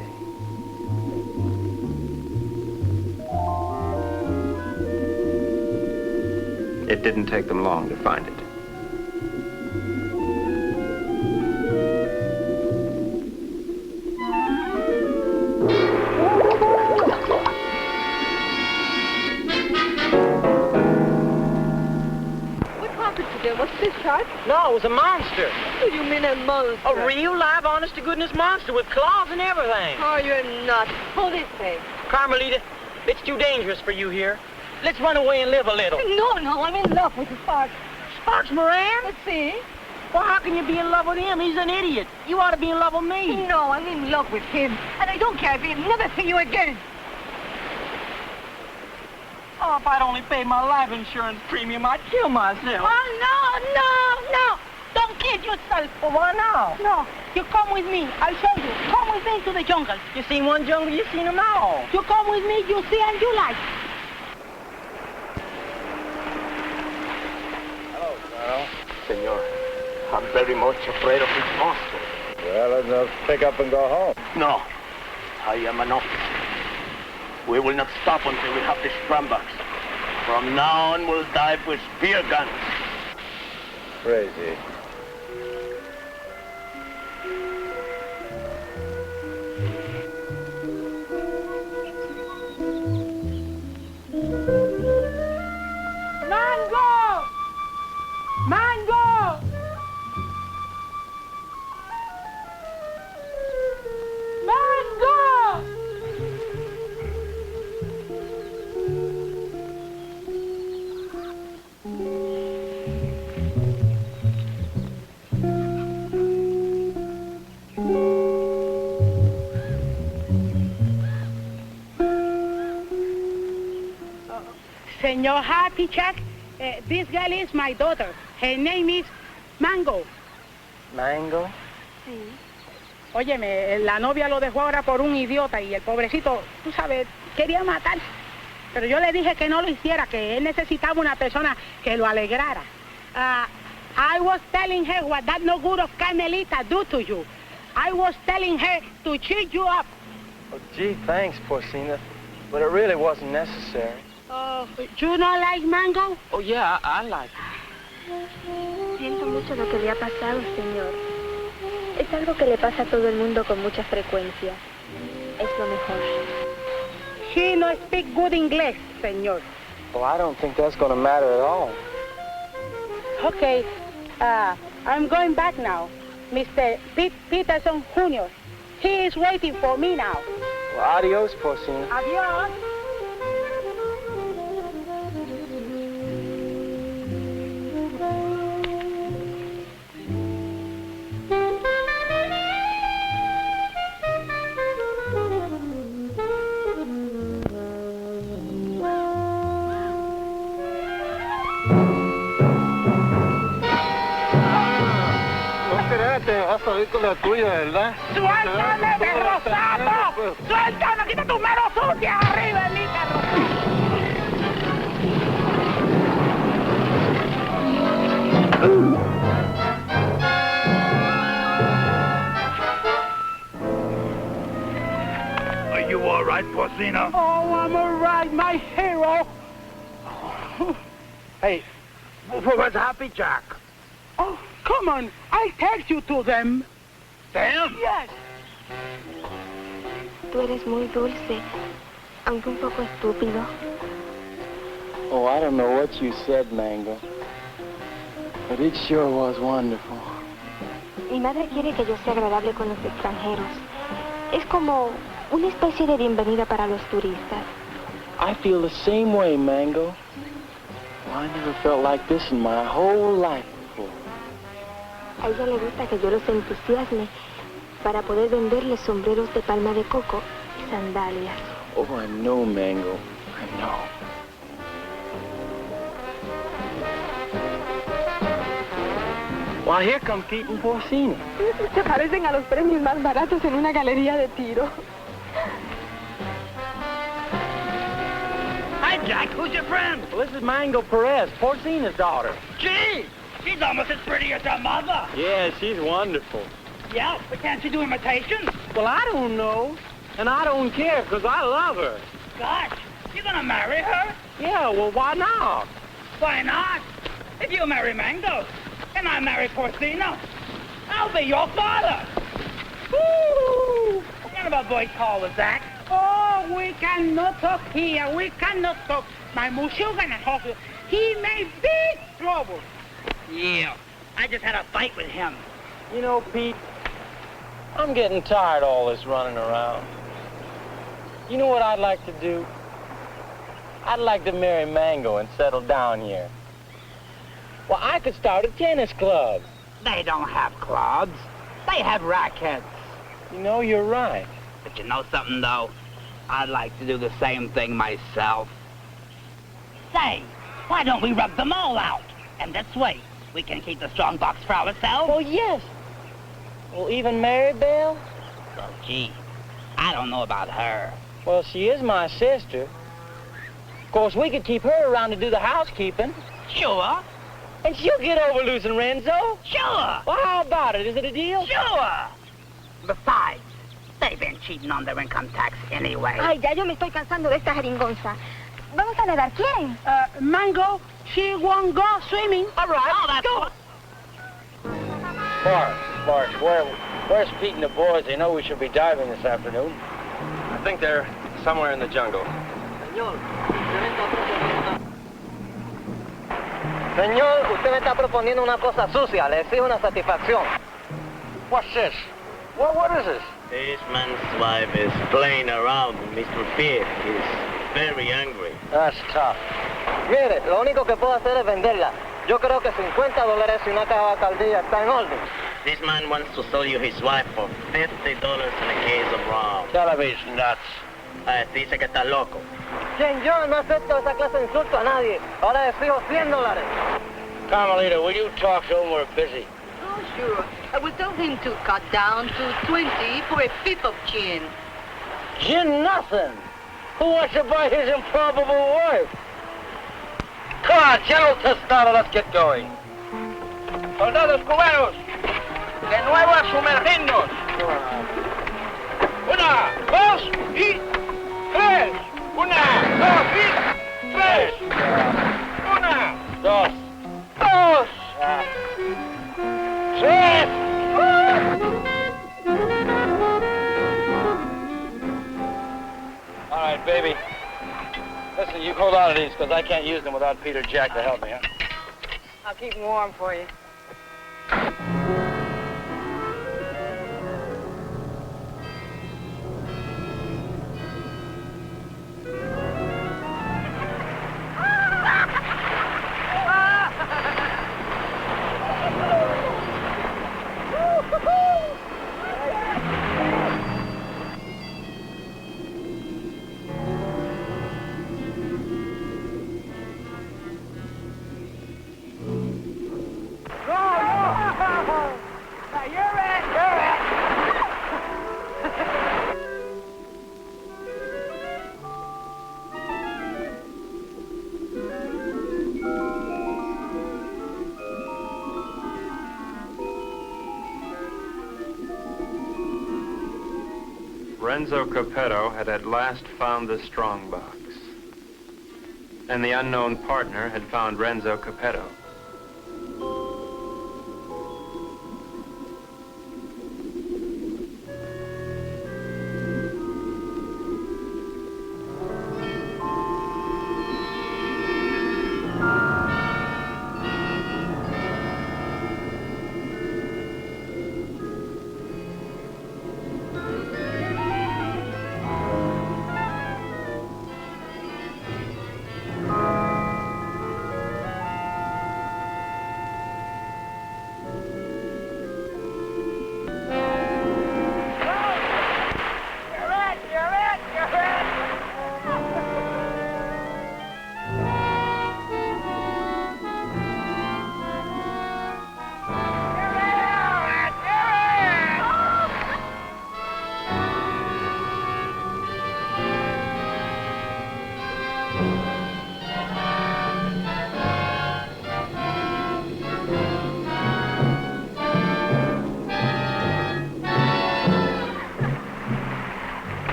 Speaker 1: It didn't take them long to find it.
Speaker 18: What's this, Chuck?
Speaker 10: No, it was a monster.
Speaker 18: What do you mean a monster?
Speaker 10: A real, live, honest-to-goodness monster with claws and everything.
Speaker 18: Oh, you're nuts. Pull this way.
Speaker 10: Carmelita, it's too dangerous for you here. Let's run away and live a little.
Speaker 18: No, I'm in love with Sparks.
Speaker 10: Sparks Moran?
Speaker 18: Let's see.
Speaker 10: Well, how can you be in love with him? He's an idiot. You ought to be in love with me.
Speaker 18: No, I'm in love with him. And I don't care if he'll never see you again.
Speaker 10: Oh, if I'd only paid my life insurance premium, I'd kill myself.
Speaker 18: Oh, no. Don't kill yourself.
Speaker 10: Well, why now?
Speaker 18: No, you come with me. I'll show you. Come with me to the jungle.
Speaker 10: You seen one jungle, you seen them all.
Speaker 18: You come with me, you see and you like.
Speaker 6: Hello, Carl.
Speaker 17: Senor, I'm very much afraid of this monster.
Speaker 6: Well, let's pick up and go home.
Speaker 17: No, I am an officer. We will not stop until we have the scrambucks. From now on, we'll dive with spear guns.
Speaker 6: Crazy.
Speaker 18: Mango! Mango! Mango!
Speaker 8: Senor Happy Chuck, this girl is my daughter. Her name is Mango.
Speaker 10: Mango?
Speaker 8: Sí. Óyeme, la novia lo dejó ahora por un idiota y el pobrecito, tú sabes, quería matarse. Pero yo le dije que no lo hiciera, que él necesitaba una persona que lo alegrara. I was telling her what that no good of Carmelita do to you. I was telling her to cheer you up.
Speaker 1: Oh, gee, thanks, Porcina. But it really wasn't necessary.
Speaker 8: You don't like Mango?
Speaker 10: Oh, yeah, I like it.
Speaker 15: Siento mucho lo que le ha pasado, señor. Es algo que le pasa a todo el mundo con mucha frecuencia. Es lo mejor.
Speaker 8: She no speak good English, señor.
Speaker 1: Well, I don't think that's going to matter at all.
Speaker 8: Okay, I'm going back now. Mr. Peterson Jr. He is waiting for me now.
Speaker 1: Well, adios, Porcina.
Speaker 8: Adios.
Speaker 6: Te vas a ir con la tuya, ¿verdad?
Speaker 18: ¡Suéltame, perro sapo! ¡Suéltame! ¡Quita tus manos sucias arriba de mí, perro!
Speaker 16: Are you all right, Porcina?
Speaker 18: Oh, I'm all right, my hero.
Speaker 16: Hey, where's Happy Jack?
Speaker 18: Oh, come on. I'll take you to them.
Speaker 16: Them?
Speaker 18: Yes.
Speaker 15: Tú eres muy dulce, aunque un poco estúpido.
Speaker 1: Oh, I don't know what you said, Mango. But it sure was wonderful.
Speaker 15: Mi madre quiere que yo sea agradable con los extranjeros. Es como una especie de bienvenida para los turistas.
Speaker 1: I feel the same way, Mango. Well, I never felt like this in my whole life before.
Speaker 15: A ella le gusta que yo los entusiasme para poder venderles sombreros de palma de coco y sandalias.
Speaker 6: Oh, I know, Mango. I know. Well, here come Pete and Porcina.
Speaker 2: Se parecen a los premios más baratos en una galería de tiro.
Speaker 10: Hi, Jack. Who's your friend?
Speaker 6: Well, this is Mango Perez, Porcina's daughter.
Speaker 10: Gee, she's almost as pretty as her mother.
Speaker 6: Yeah, she's wonderful.
Speaker 10: Yeah, but can't she do imitations?
Speaker 6: Well, I don't know. And I don't care, because I love her.
Speaker 10: Gosh, you gonna marry her?
Speaker 6: Yeah, well, why not?
Speaker 10: Why not? If you marry Mango, and I marry Porcino, I'll be your father. Woo! What kind of a voice call is that?
Speaker 8: Oh, we cannot talk here. We cannot talk. My monsieur gonna talk. He may be trouble.
Speaker 10: Yeah, I just had a fight with him.
Speaker 6: You know, Pete, I'm getting tired of all this running around. You know what I'd like to do? I'd like to marry Mango and settle down here. Well, I could start a tennis club.
Speaker 10: They don't have clubs. They have rackets.
Speaker 6: You know, you're right.
Speaker 10: But you know something, though? I'd like to do the same thing myself. Say, why don't we rub them all out? And this way, we can keep the strong box for ourselves.
Speaker 6: Oh, yes. Well, even Mary Bell?
Speaker 10: Well, gee, I don't know about her.
Speaker 6: Well, she is my sister. Of course, we could keep her around to do the housekeeping.
Speaker 10: Sure.
Speaker 6: And she'll get over losing Renzo.
Speaker 10: Sure.
Speaker 6: Well, how about it? Is it a deal?
Speaker 10: Sure. Besides, they've been cheating on their income tax anyway.
Speaker 15: Ay, ya yo me estoy cansando de esta jeringonza. Vamos a nadar, ¿quieren?
Speaker 8: Mango, she won't go swimming.
Speaker 10: All right. Oh, that's
Speaker 8: go.
Speaker 6: Sparks, where's Pete and the boys? They know we should be diving this afternoon.
Speaker 1: I think they're somewhere in the jungle.
Speaker 12: Señor, usted me está proponiendo una cosa sucia. Le exijo una satisfacción.
Speaker 6: What's this? What is this?
Speaker 17: This man's wife is playing around with Mr. Pete. He's very angry.
Speaker 6: That's tough.
Speaker 12: Mire, lo único que puedo hacer es venderla. Yo creo que $50 y una caja de alcaldía está en orden.
Speaker 17: This man wants to sell you his wife for $50 and a case of rum.
Speaker 6: Tell him he's nuts.
Speaker 17: Dice que está loco.
Speaker 12: Quien yo no acepto esa clase de insulto a nadie. Ahora le exijo $100.
Speaker 6: Carmelita, will you talk to him? We're busy.
Speaker 14: Oh, sure. I will tell him to cut down to 20 for a fifth of gin.
Speaker 6: Gin nothing. Who wants to buy his improbable wife? Come on, General Tostado, let's get going.
Speaker 16: Soldados cubanos, de nuevo a sumergirnos. 1, 2 y 3. 1, 2 y 3. 1,
Speaker 6: 2,
Speaker 16: 2, 3.
Speaker 6: All right, baby. Listen, you hold on to these, because I can't use them without Peter Jack to help me, huh?
Speaker 2: I'll keep them warm for you.
Speaker 1: Renzo Capetto had at last found the strongbox. And the unknown partner had found Renzo Capetto.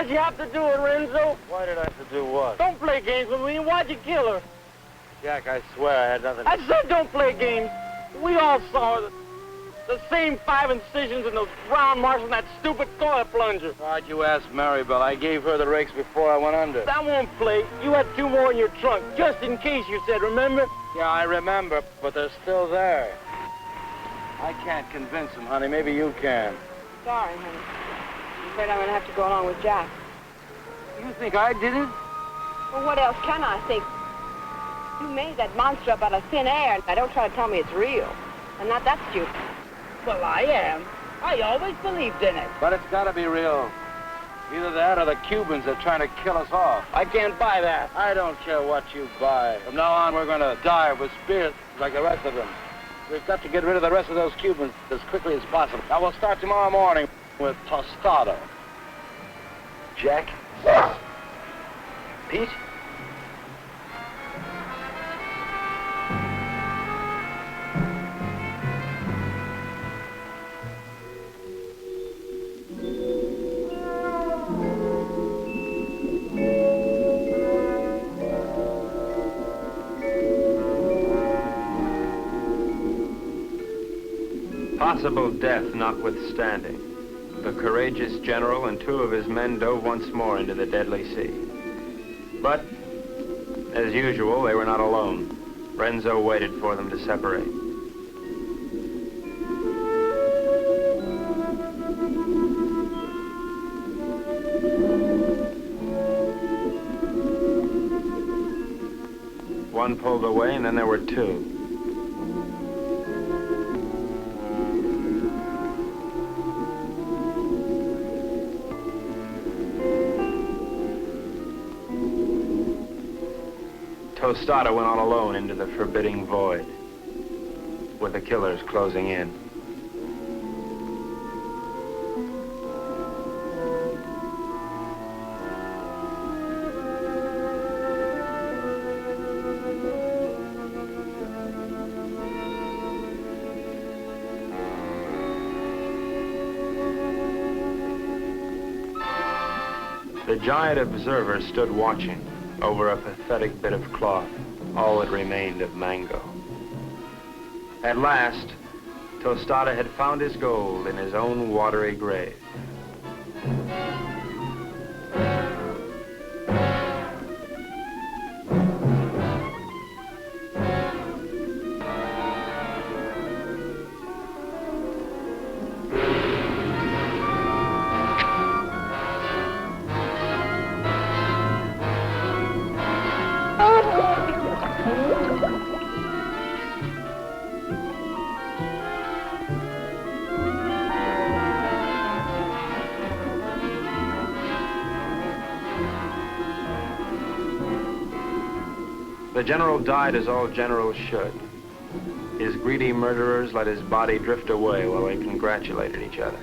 Speaker 16: Why'd you have to do it, Renzo?
Speaker 6: Why did I have to do what?
Speaker 16: Don't play games with me. Why'd you kill her?
Speaker 6: Jack, I swear I had nothing to...
Speaker 16: I said don't play games. We all saw the same 5 incisions in those round marks on that stupid toilet plunger.
Speaker 6: Why'd you ask Maribel? I gave her the rakes before I went under.
Speaker 16: That won't play. You had 2 more in your trunk, just in case you said, remember?
Speaker 6: Yeah, I remember, but they're still there. I can't convince them, honey. Maybe you can.
Speaker 2: Sorry, honey. I'm afraid I'm going to have to go along with Jack.
Speaker 6: You think I did it?
Speaker 2: Well, what else can I think? You made that monster up out of thin air. Now, don't try to tell me it's real. I'm not that stupid.
Speaker 10: Well, I am. I always believed in it.
Speaker 6: But it's got to be real. Either that or the Cubans are trying to kill us off.
Speaker 16: I can't buy that.
Speaker 6: I don't care what you buy. From now on, we're going to die with spirits like the rest of them. We've got to get rid of the rest of those Cubans as quickly as possible. Now, we'll start tomorrow morning with tostada.
Speaker 5: Jack? Pete?
Speaker 1: Possible death notwithstanding, the courageous general and 2 of his men dove once more into the deadly sea. But, as usual, they were not alone. Renzo waited for them to separate. One pulled away, and then there were 2. Tostada went on alone into the forbidding void, with the killers closing in. The giant observer stood watching over a pathetic bit of cloth, all that remained of Mango. At last, Tostada had found his gold in his own watery grave. The general died as all generals should. His greedy murderers let his body drift away while they congratulated each other.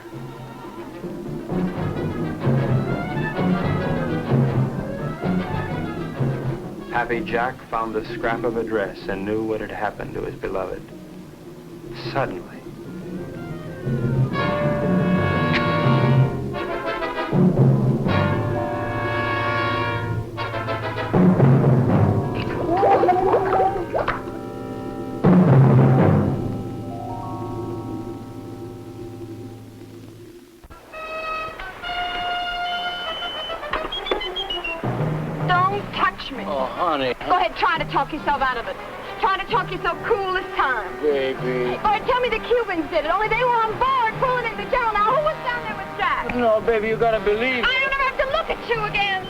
Speaker 1: Happy Jack found the scrap of a dress and knew what had happened to his beloved. Suddenly,
Speaker 2: Go ahead, try to talk yourself out of it. Try to talk yourself cool this time.
Speaker 6: Baby.
Speaker 2: All right, tell me the Cubans did it, only they were on board pulling in the general. Now, who was down there with Jack?
Speaker 6: No, baby, you gotta believe.
Speaker 2: I don't ever have to look at you again.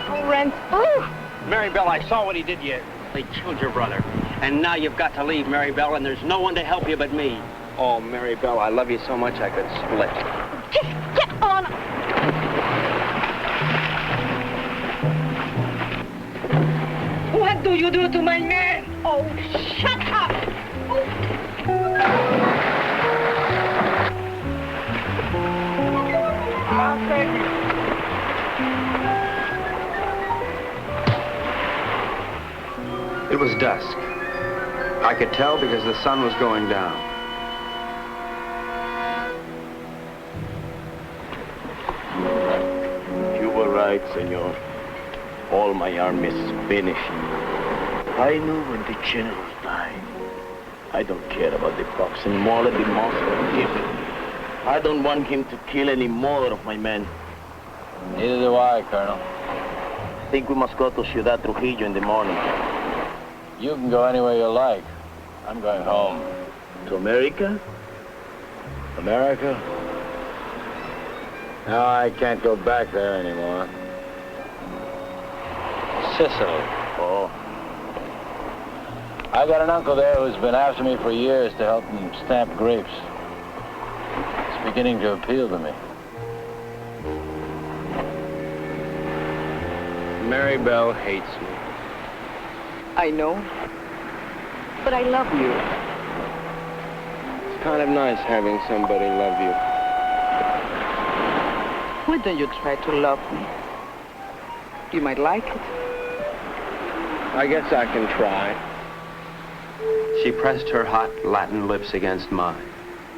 Speaker 2: Oh, Ren. Ooh.
Speaker 10: Maribel, I saw what he did to you. They killed your brother. And now you've got to leave, Maribel, and there's no one to help you but me.
Speaker 1: oh, Maribel, I love you so much I could split.
Speaker 2: Just get on. What do you do to my man? Oh, shut up.
Speaker 16: I'll take it.
Speaker 1: It was dusk. I could tell because the sun was going down.
Speaker 17: You were right, senor. All my army is finished. I knew when the general died. I don't care about the box anymore. Let the monster kill him. I don't want him to kill any more of my men.
Speaker 6: Neither do I, Colonel.
Speaker 17: I think we must go to Ciudad Trujillo in the morning.
Speaker 6: You can go anywhere you like. I'm going home.
Speaker 17: To America?
Speaker 6: America? No, I can't go back there anymore. Sicily.
Speaker 17: Oh.
Speaker 6: I got an uncle there who's been after me for years to help him stamp grapes. It's beginning to appeal to me.
Speaker 1: Mary Bell hates me.
Speaker 19: I know. But I love you.
Speaker 1: It's kind of nice having somebody love you.
Speaker 19: Why don't you try to love me? You might like it.
Speaker 1: I guess I can try. She pressed her hot Latin lips against mine,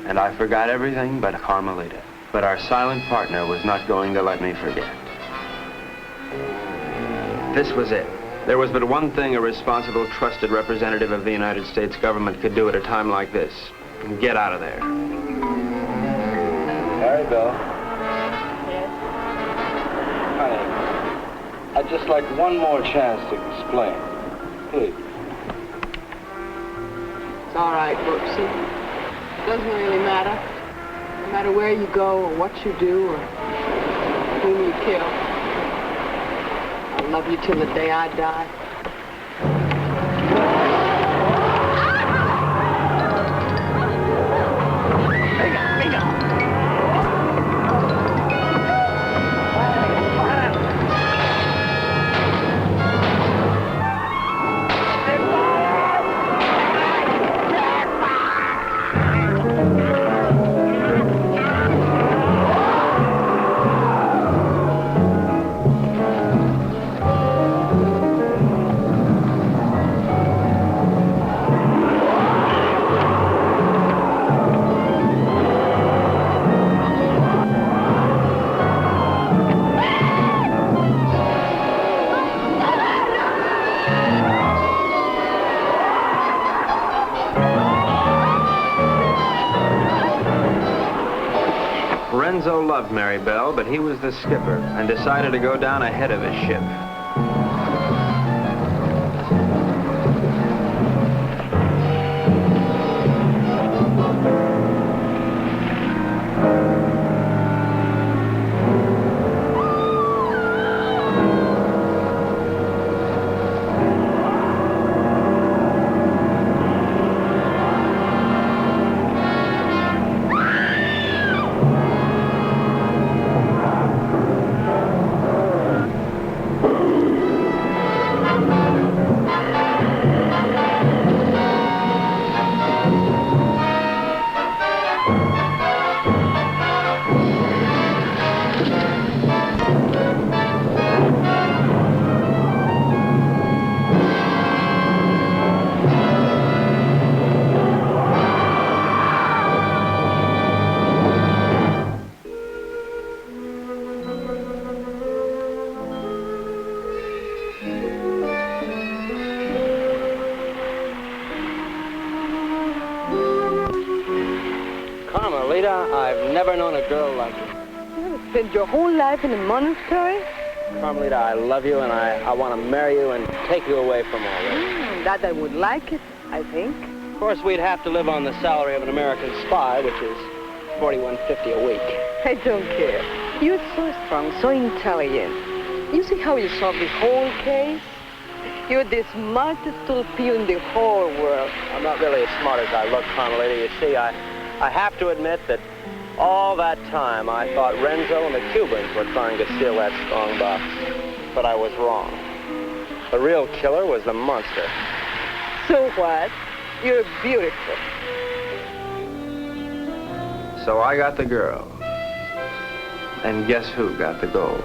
Speaker 1: and I forgot everything but Carmelita. But our silent partner was not going to let me forget. This was it. There was but one thing a responsible, trusted representative of the United States government could do at a time like this. Get out of there.
Speaker 6: Mary Bell.
Speaker 19: Yes?
Speaker 6: Honey, I'd just like one more chance to explain. Please.
Speaker 19: It's all right, Brooksy. It doesn't really matter. No matter where you go or what you do or whom you kill. I'll love you till the day I die.
Speaker 1: Renzo loved Mary Bell, but he was the skipper and decided to go down ahead of his ship.
Speaker 12: I've never known a girl like you.
Speaker 19: You spent your whole life in a monastery?
Speaker 12: Carmelita, I love you, and I want to marry you and take you away from all this.
Speaker 19: That I would like it, I think.
Speaker 12: Of course, we'd have to live on the salary of an American spy, which is $41.50 a week.
Speaker 19: I don't care. You're so strong, so intelligent. You see how you solved the whole case? You're the smartest little pea in the whole world.
Speaker 12: I'm not really as smart as I look, Carmelita. You see, I have to admit that all that time I thought Renzo and the Cubans were trying to steal that strong box. But I was wrong. The real killer was the monster.
Speaker 19: So what? You're beautiful.
Speaker 1: So I got the girl. And guess who got the gold?